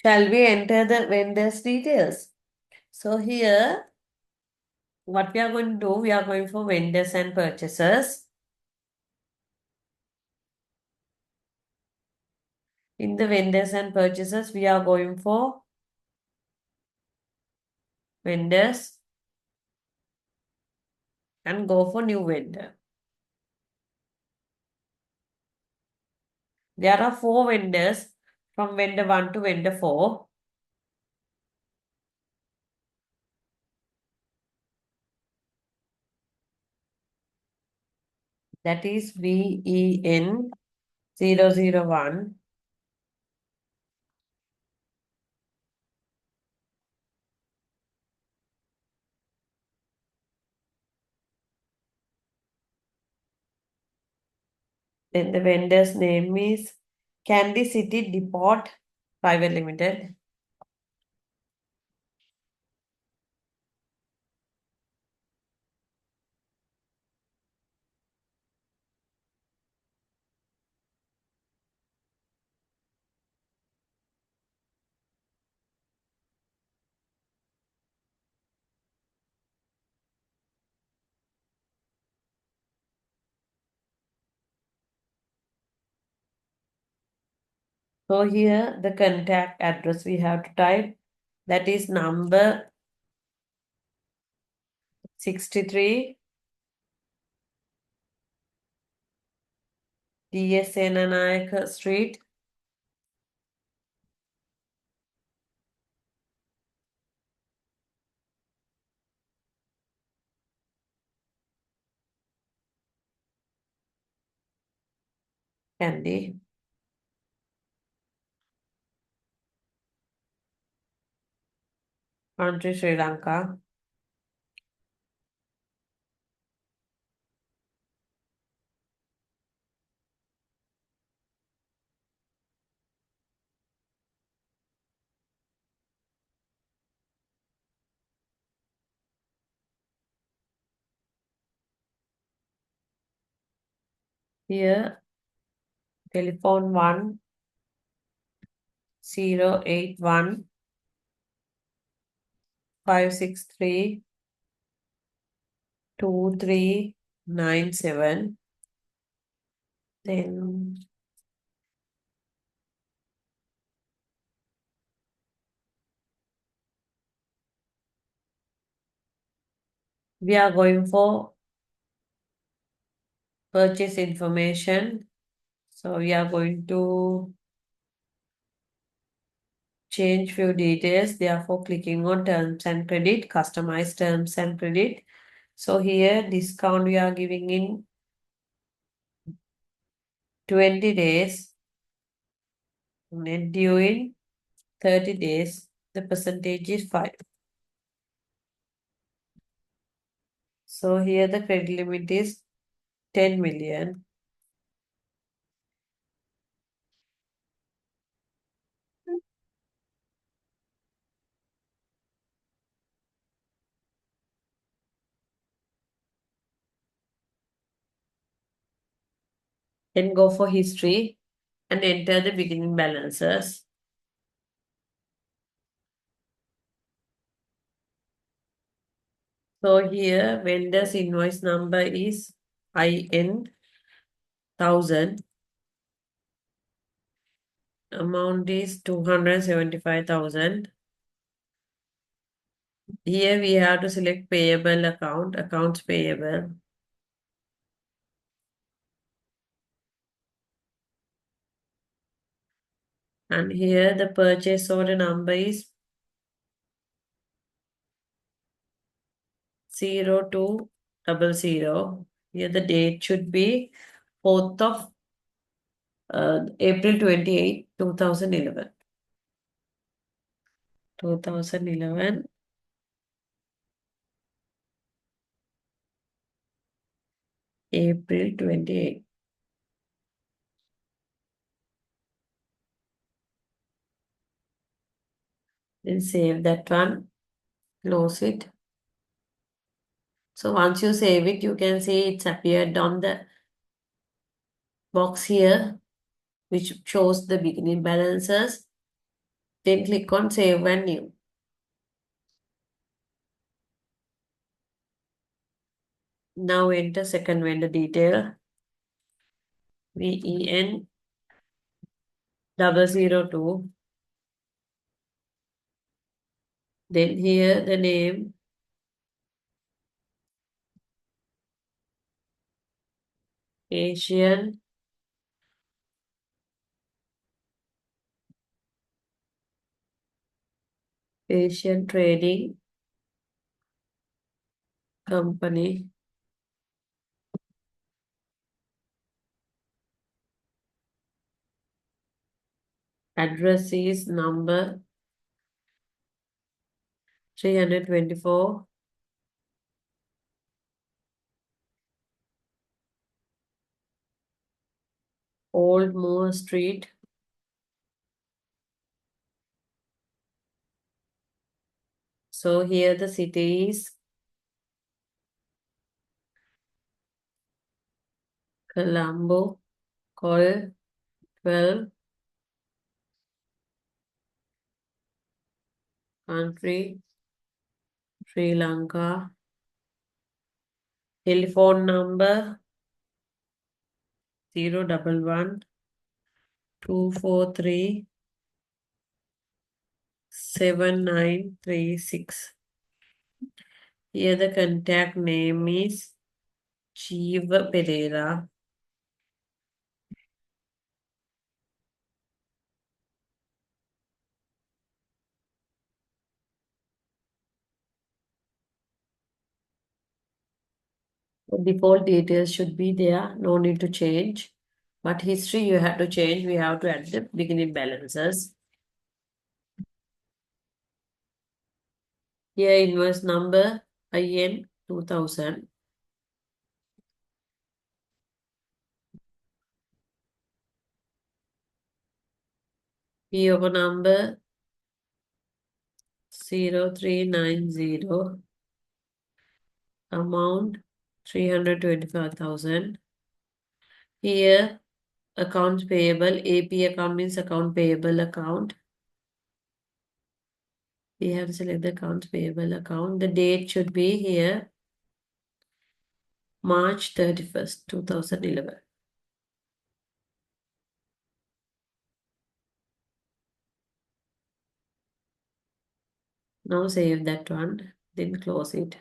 [SPEAKER 1] Shall we enter the vendor's details? So here, what we are going to do, we are going for vendors and purchasers. In the vendors and purchasers, we are going for vendors and go for new vendor. There are 4 vendors from vendor 1 to vendor 4. That is VEN 001, then the vendor's name is Candy City Depot Private Limited. So here the contact address we have to type. That is number 63 DS Senanayaka Street, Kandy. Country Sri Lanka. Here telephone 1081 563 2397. Then we are going for purchase information. So we are going to change few details. Therefore, clicking on terms and credit, customize terms and credit. So here discount we are giving in 20 days, net due in 30 days. The percentage is 5. So here the credit limit is 10 million. Then go for history and enter the beginning balances. So here vendor's invoice number is IN 1000. Amount is 275,000. Here we have to select payable account, accounts payable. And here the purchase order number is 0200. Here the date should be 4th of April 28, 2011. 2011, April 28. Then save that one, close it. So once you save it, you can see it's appeared on the box here, which shows the beginning balances. Then click on Save and New. Now enter second vendor detail. VEN 002. Then here the name Asian Trading Company. Address is number 324 Old Moore Street. So here the city is Colombo, Col 12, country Sri Lanka. Telephone number 011 243 7936. Here the contact name is Jeeva Pereira. The default details should be there, no need to change. But history you have to change. We have to add the beginning balances. Here invoice number IN 2000. PO number 0390. Amount 325,000. Here accounts payable. AP account means account payable account. We have to select the accounts payable account. The date should be here March 31st, 2011. Now save that one, then close it.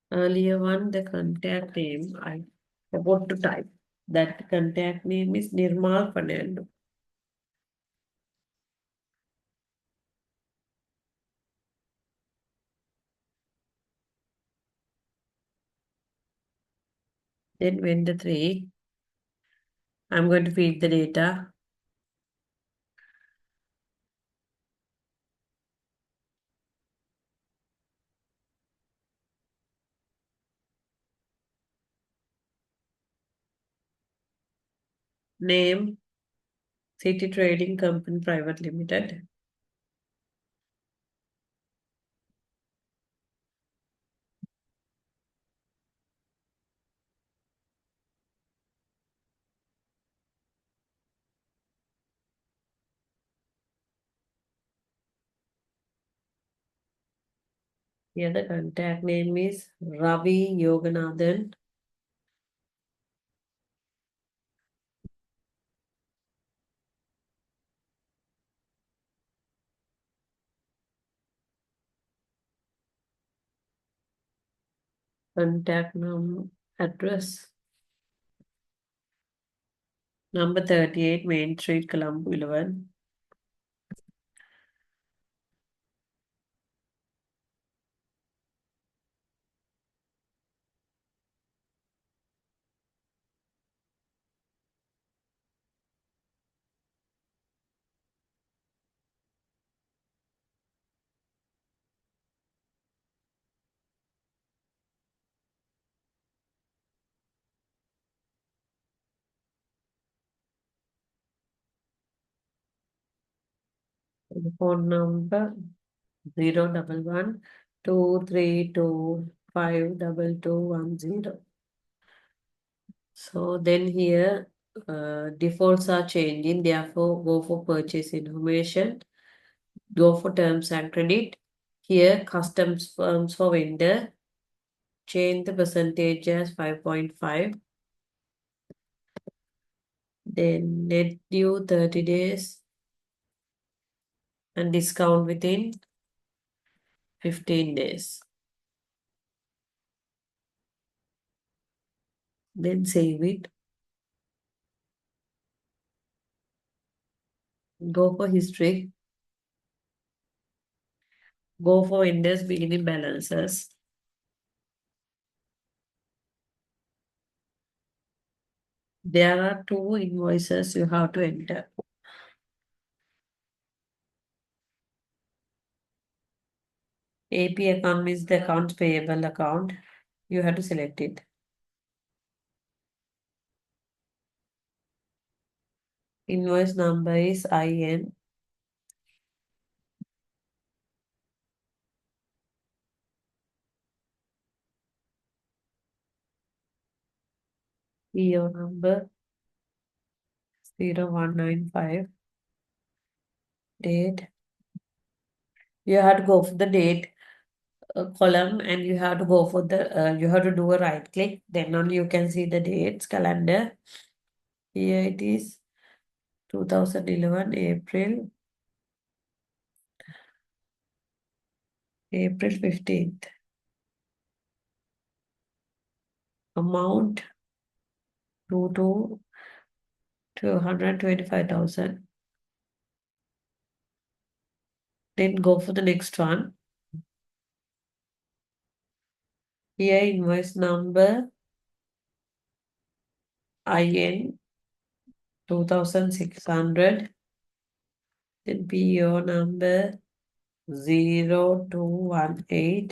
[SPEAKER 1] Earlier one, the contact name, I forgot to type. That contact name is Nirmal Fernando. Then vendor 3, I'm going to feed the data. Name, City Trading Company Private Limited. Here the contact name is Ravi Yoganathan. Contact address number 38 Main Street, Colombo 11. Phone number 011 232 52210. So then here defaults are changing, therefore go for purchase information, go for terms and credit. Here customs firms for vendor, change the percentage as 5.5. Then net due 30 days and discount within 15 days. Then save it. Go for history. Go for vendors beginning balances. There are two invoices you have to enter. AP account means the accounts payable account. You have to select it. Invoice number is IN. PO number 0195. Date. You have to go for the date column and you have to go for you have to do a right click. Then only you can see the dates calendar. Here it is 2011 April 15th. Amount 225,000. Then go for the next one. Here invoice number IN 2600. Then PO number 0218.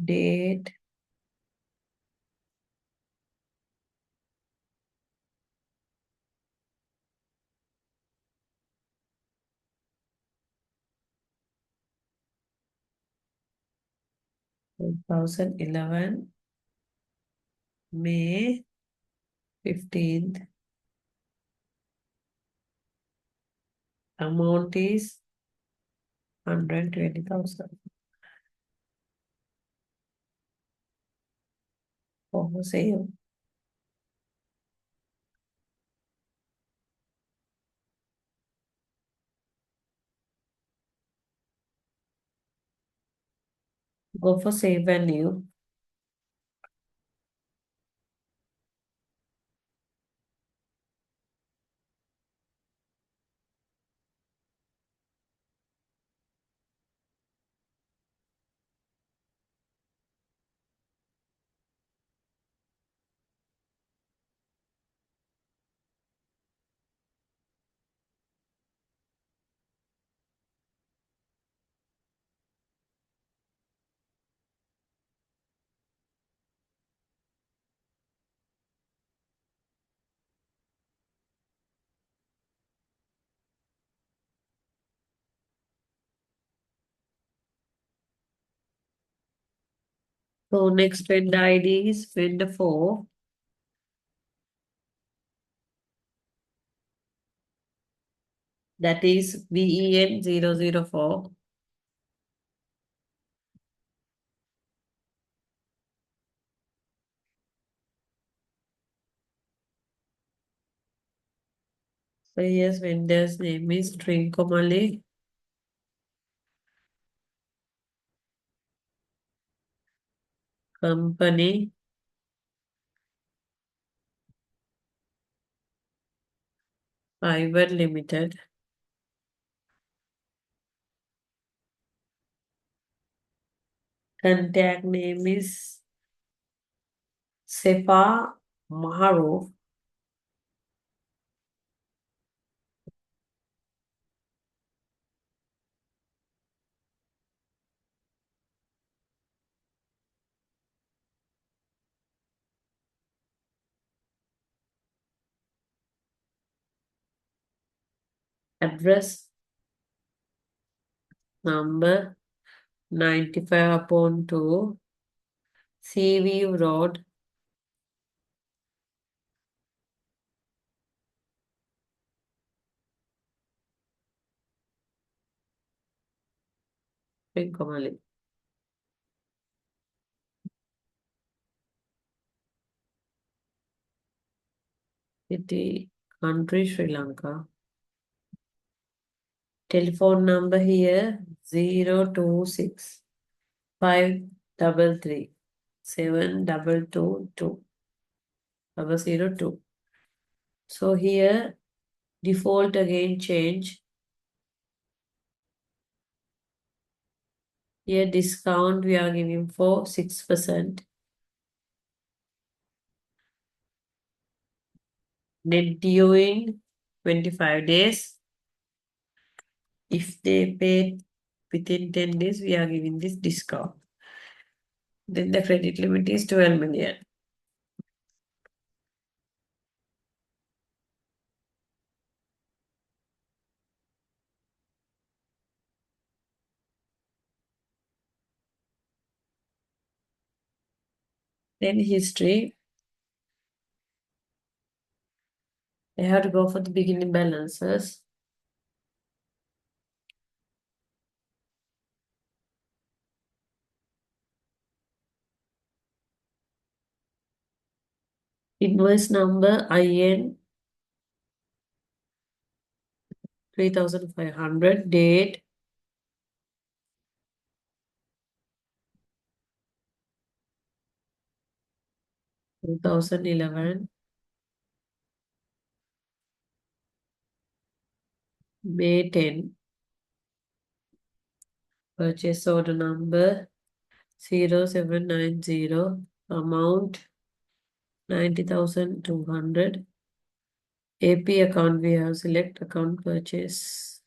[SPEAKER 1] Date 2011 May 15th. Amount is 120,000. For sale. Go for save and new. So next vendor ID is vendor 4. That is VEN 004. So yes, vendor's name is Trincomalee Company Private Limited. Contact name is Sefa Maharoof. Address, number, 95 upon 2, Seaview Road, Trincomalee. City, country, Sri Lanka. Telephone number here 026 533 7222 002. So here default again change. Here discount we are giving for 6%. Net due in 25 days. If they pay within 10 days, we are giving this discount. Then the credit limit is 12 million. Then history, I have to go for the beginning balances. Invoice number IN 3,500. Date 2011. May 10. Purchase order number 0790. Amount 90,200. AP account we have select account purchase.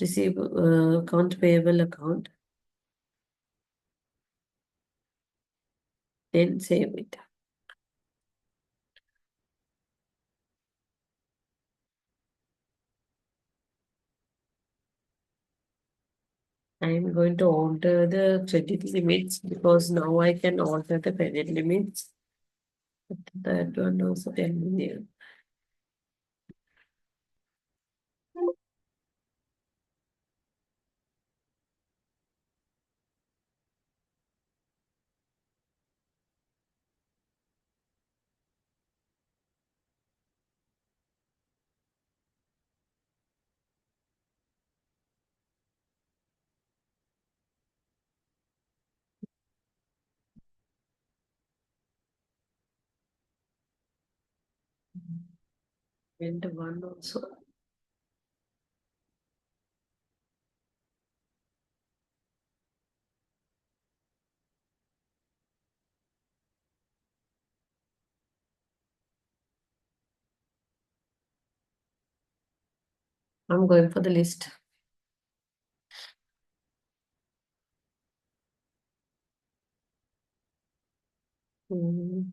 [SPEAKER 1] Receive account payable account. Then save it. I'm going to alter the credit limits because now I can alter the credit limits. That one also 10 million. And one also. I'm going for the list. Mm,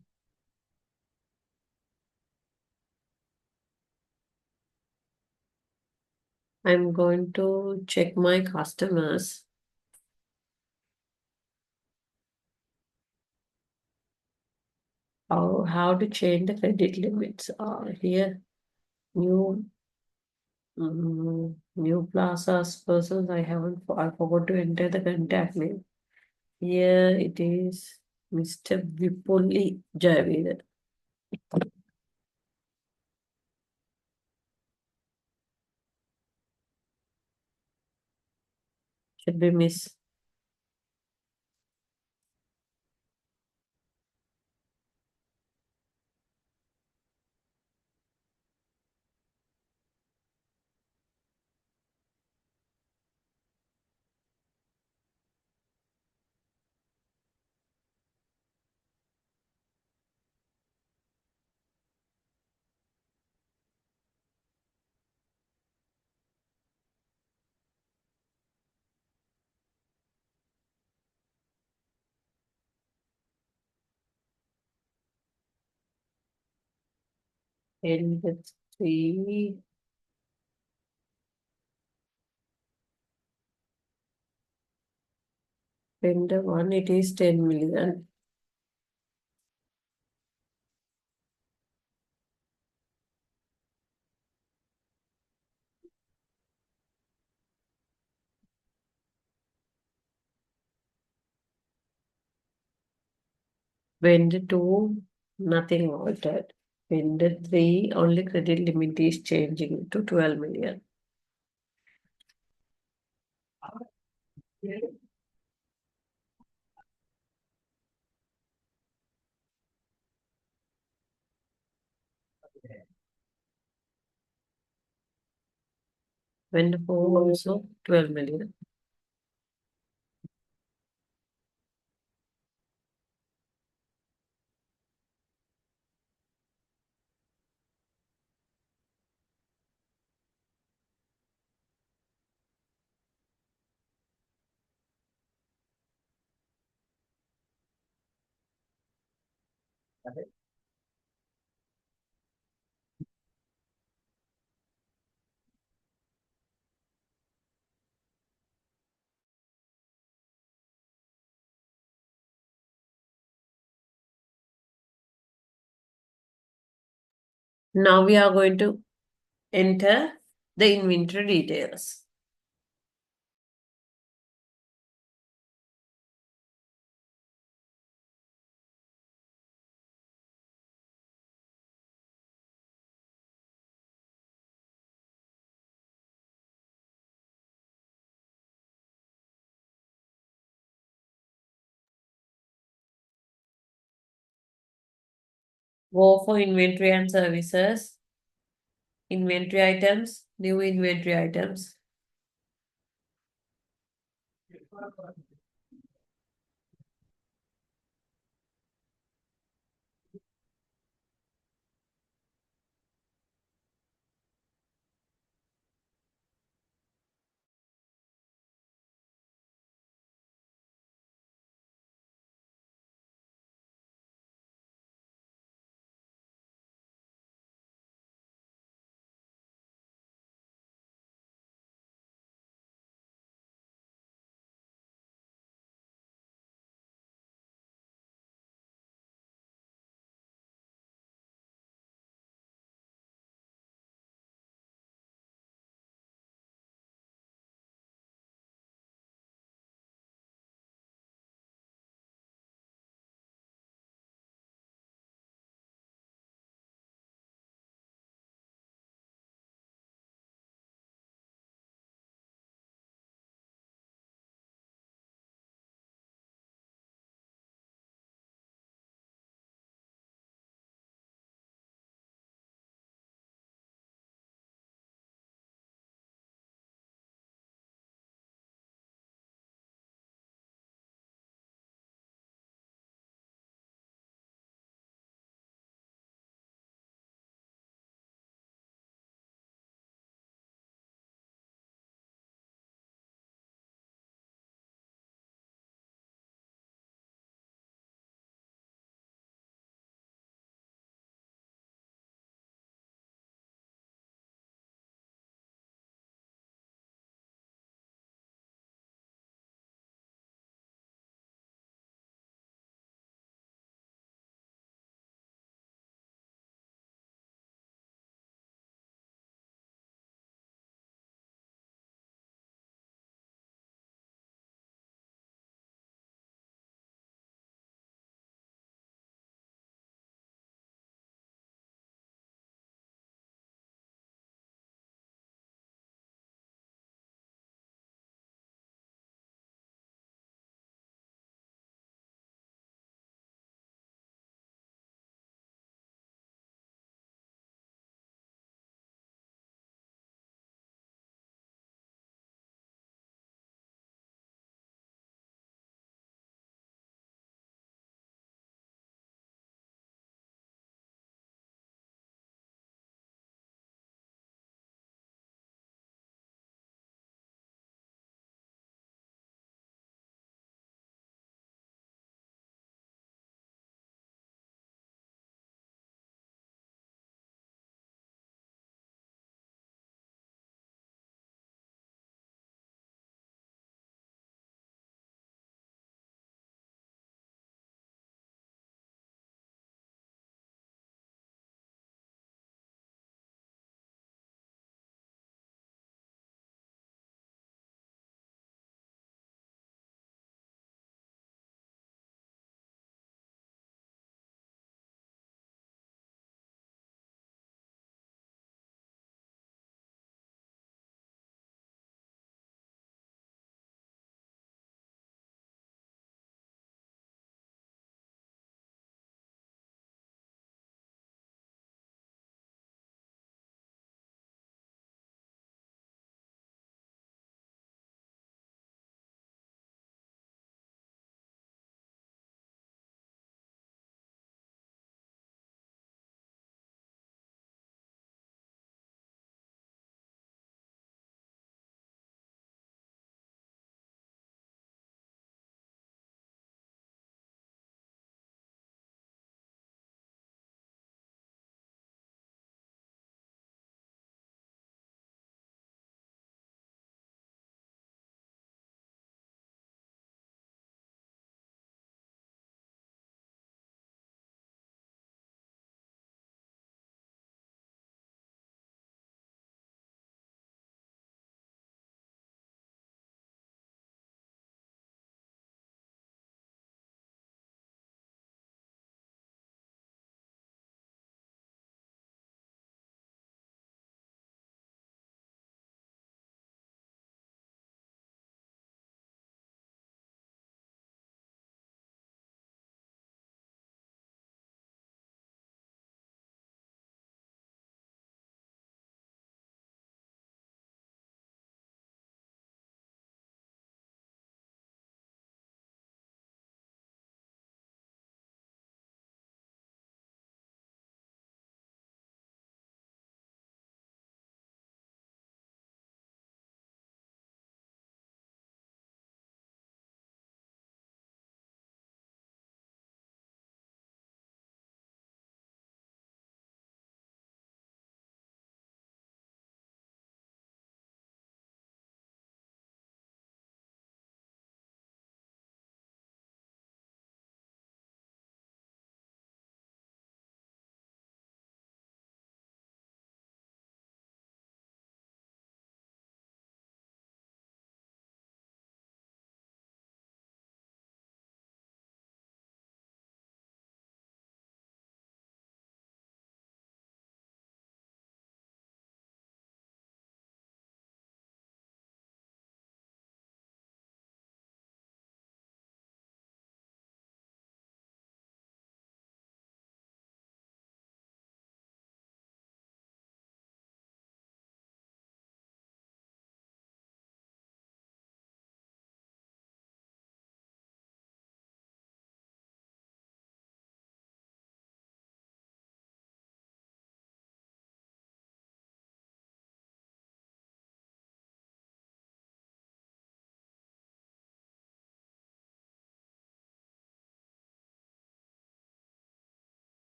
[SPEAKER 1] I'm going to check my customers. How to change the credit limits are here. New new plazas persons. I forgot to enter the contact name. Here it is Mr. Vipulli Jayaveer. Should be Miss. Industry. Vendor 1, it is 10 million. Vendor 2, nothing altered. Vendor 3, only credit limit is changing to 12 million. Vendor 4 also 12 million. Now we are going to enter the inventory details. Go for inventory and services, inventory items, new inventory items.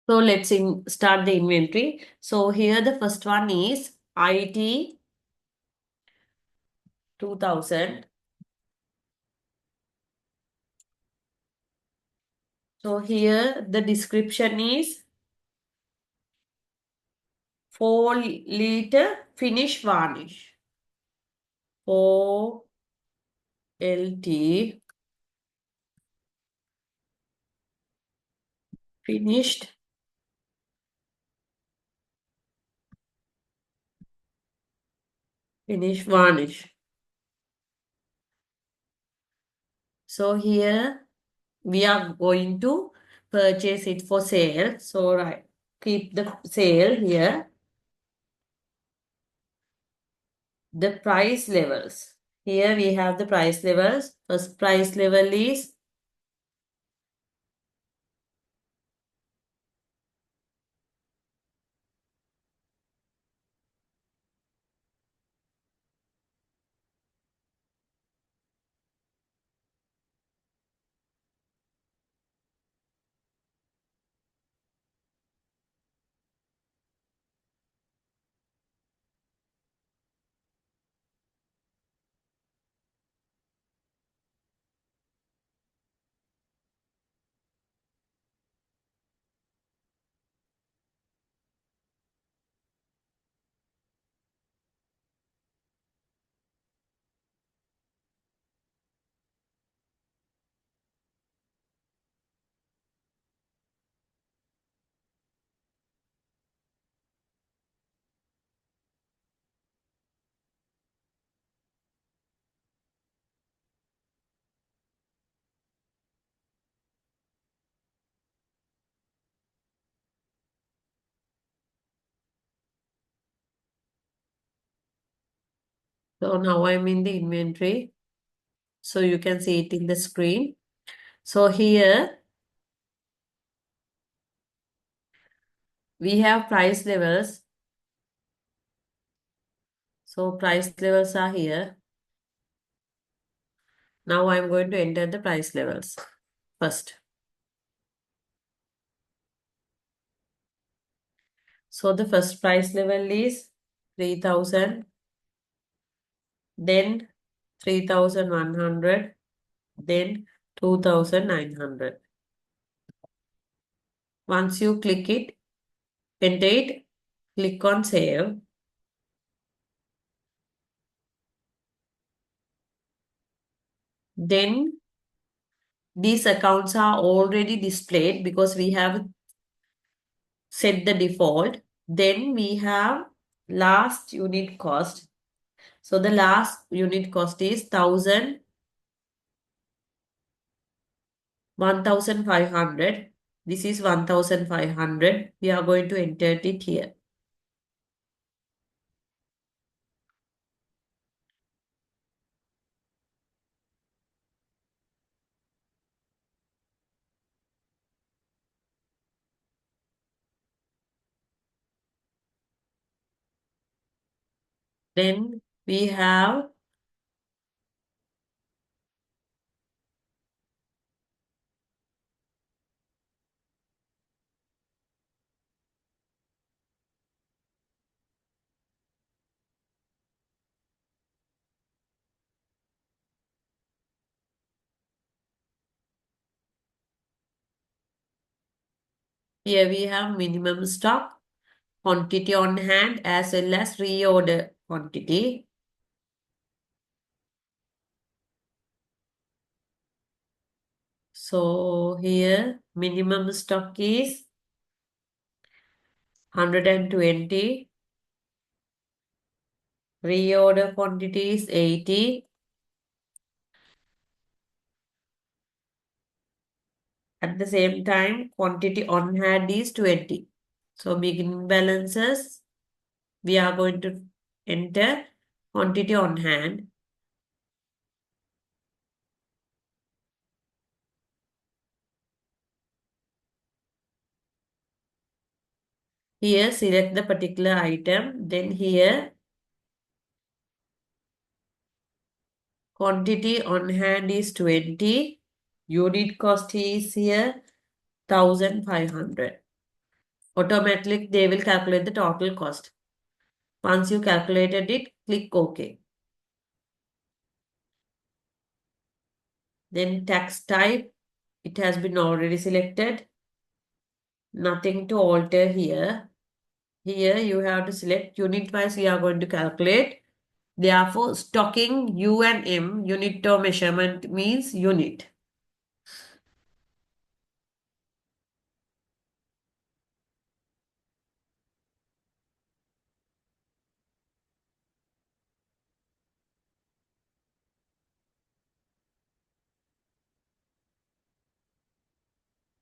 [SPEAKER 1] So let's start the inventory. So here the first one is IT 2000. So here the description is 4 liter finish varnish. 4LT finished finish varnish. So here we are going to purchase it for sale. So right, keep the sale here. The price levels. Here we have the price levels. First price level is so now I'm in the inventory. So you can see it in the screen. So here we have price levels. So price levels are here. Now I'm going to enter the price levels first. So the first price level is 3000, then 3100, then 2900. Once you click it, enter it, click on save. Then these accounts are already displayed because we have set the default. Then we have last unit cost. So the last unit cost is 1500. This is 1500. We are going to enter it here. Then we have here we have minimum stock, quantity on hand as well as reorder quantity. So here minimum stock is 120, reorder quantity is 80. At the same time, quantity on hand is 20. So beginning balances, we are going to enter quantity on hand. Here select the particular item. Then here quantity on hand is 20. Unit cost is here 1500. Automatically, they will calculate the total cost. Once you calculated it, click OK. Then tax type, it has been already selected. Nothing to alter here. Here you have to select unit wise we are going to calculate. Therefore, stocking U and M, unit or measurement means unit.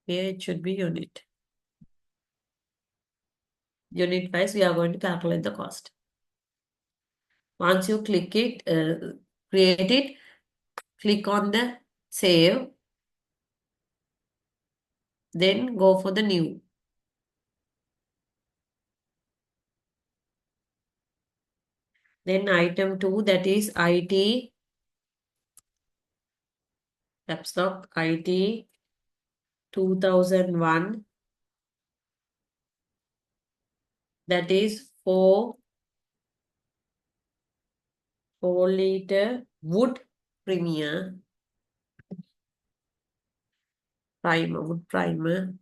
[SPEAKER 1] Here it should be unit. Unit wise we are going to calculate the cost. Once you click it, create it, click on the save, then go for the new. Then item 2, that is IT, caps lock, IT 2001, that is 4 liter wood premier, wood primer.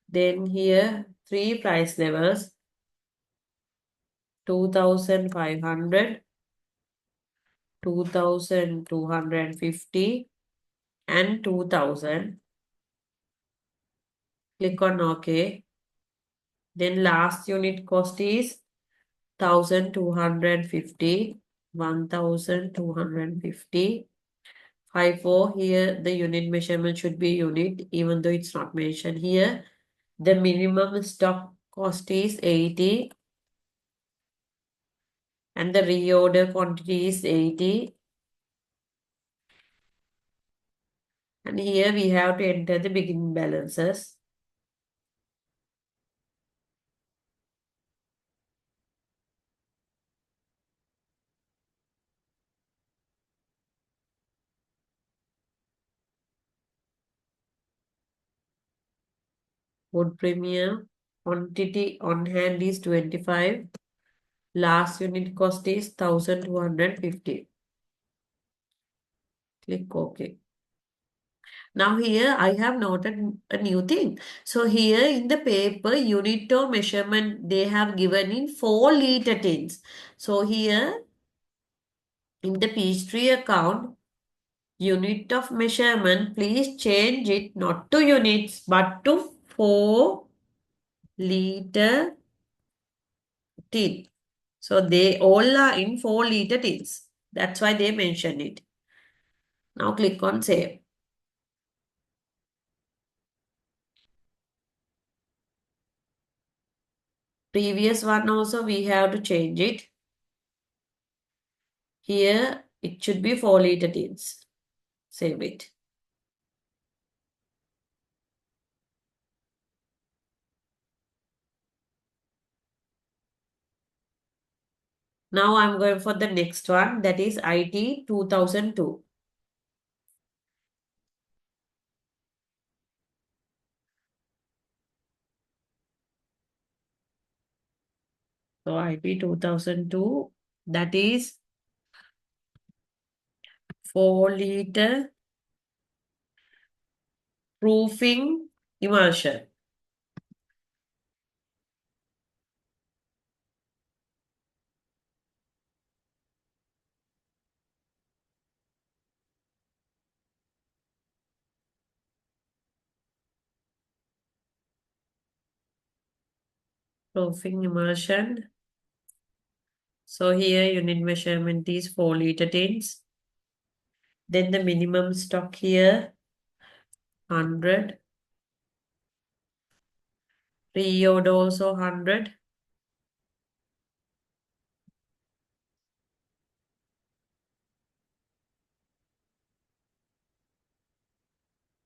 [SPEAKER 1] Then here, 3 price levels, 2,500, 2,250, and 2,000. Click on OK. Then last unit cost is 1,250, 1,250. 54. Here the unit measurement should be unit, even though it's not mentioned here. The minimum stock cost is 80 and the reorder quantity is 80. And here we have to enter the beginning balances. Wood premium quantity on hand is 25. Last unit cost is 1,250. Click OK. Now here I have noted a new thing. So here in the paper, unit of measurement they have given in 4 liter tins. So here in the Peachtree account, unit of measurement, please change it not to units but to 4 liter tin. So they all are in 4 liter tins. That's why they mention it. Now click on save. Previous one also we have to change it. Here it should be 4 liter tins. Save it. Now I'm going for the next one, that is IT 2002. So IT 2002, that is 4 liter proofing emulsion. Proofing emulsion. So here unit measurement is 4 liter tins. Then the minimum stock here 100. Pre-order also 100.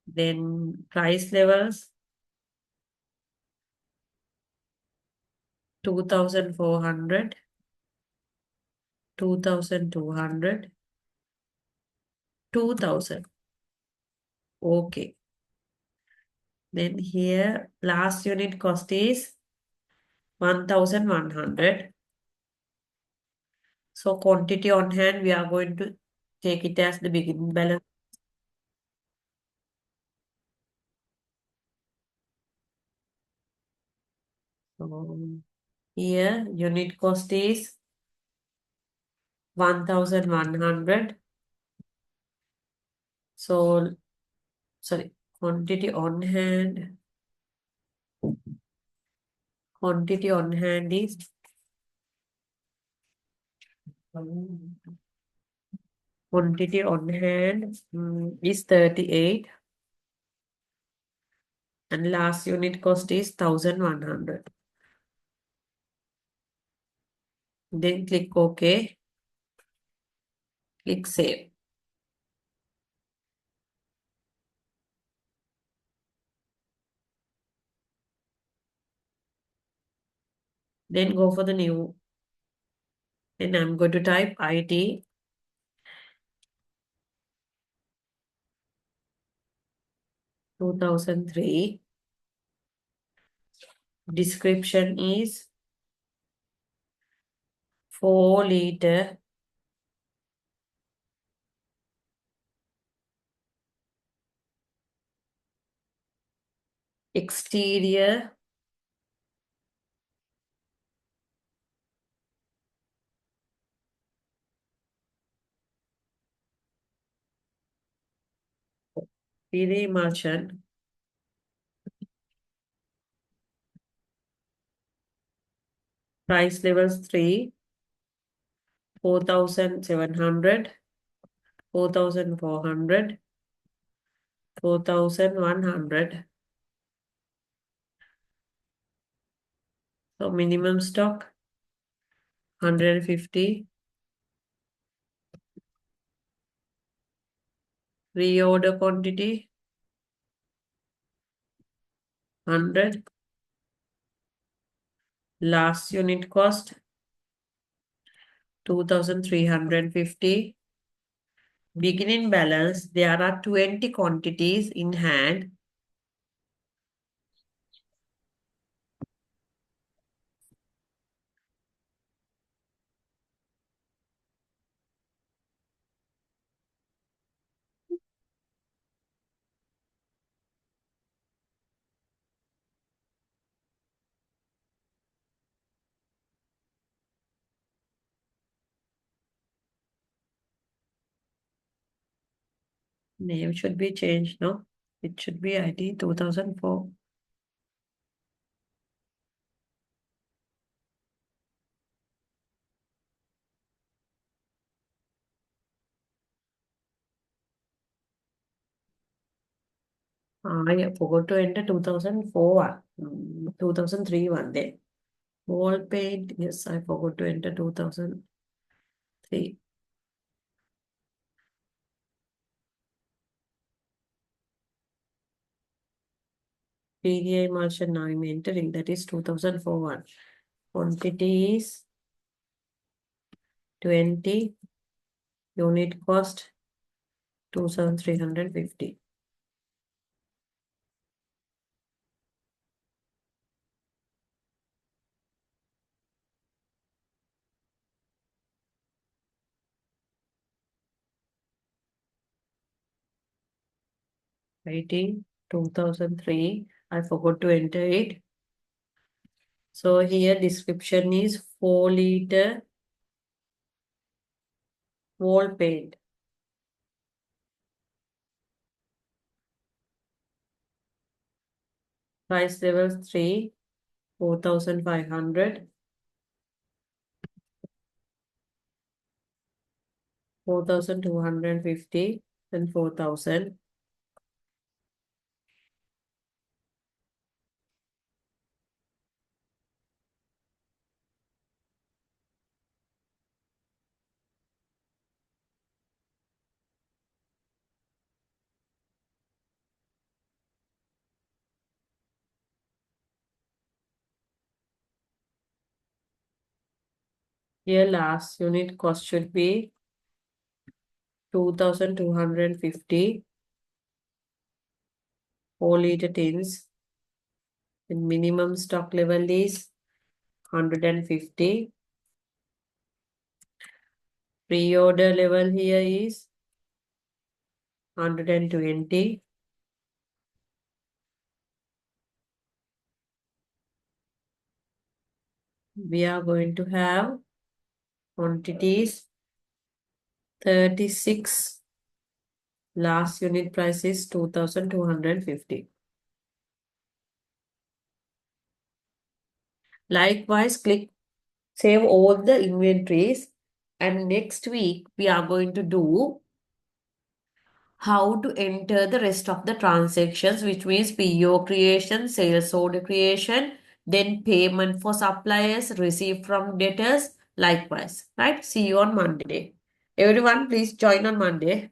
[SPEAKER 1] Then price levels 2,400, 2,200, 2,000. Okay. Then here last unit cost is 1100. So quantity on hand, we are going to take it as the beginning balance. So here unit cost is 1100. So sorry, quantity on hand is is 38 and last unit cost is 1100. Then click OK, click save. Then go for the new. Then I'm going to type IT 2003. Description is 4 liter exterior emulsion. Price levels 3, 4,700, 4,400, 4,100. So minimum stock 150. Reorder quantity 100. Last unit cost 2,350. Beginning balance, there are 20 quantities in hand. Name should be changed, no? It should be ID 2004. I forgot to enter 2004 one. 2003 one then. Wall paint, yes, I forgot to enter 2003. PDI emulsion now I'm entering, that is 2004 one. Quantity is 20. Unit cost 2,350. IT 2003. I forgot to enter it. So here description is 4 liter wall paint. Price levels 3, 4,500, 4,250, and 4,000. Here last unit cost should be 2,250. 4-liter tins. The minimum stock level is 150. Pre-order level here is 120. We are going to have quantities 36. Last unit price is 2,250. Likewise, click save all the inventories, and next week we are going to do how to enter the rest of the transactions, which means PO creation, sales order creation, then payment for suppliers, receipt from debtors, likewise. Right? See you on Monday. Everyone, please join on Monday.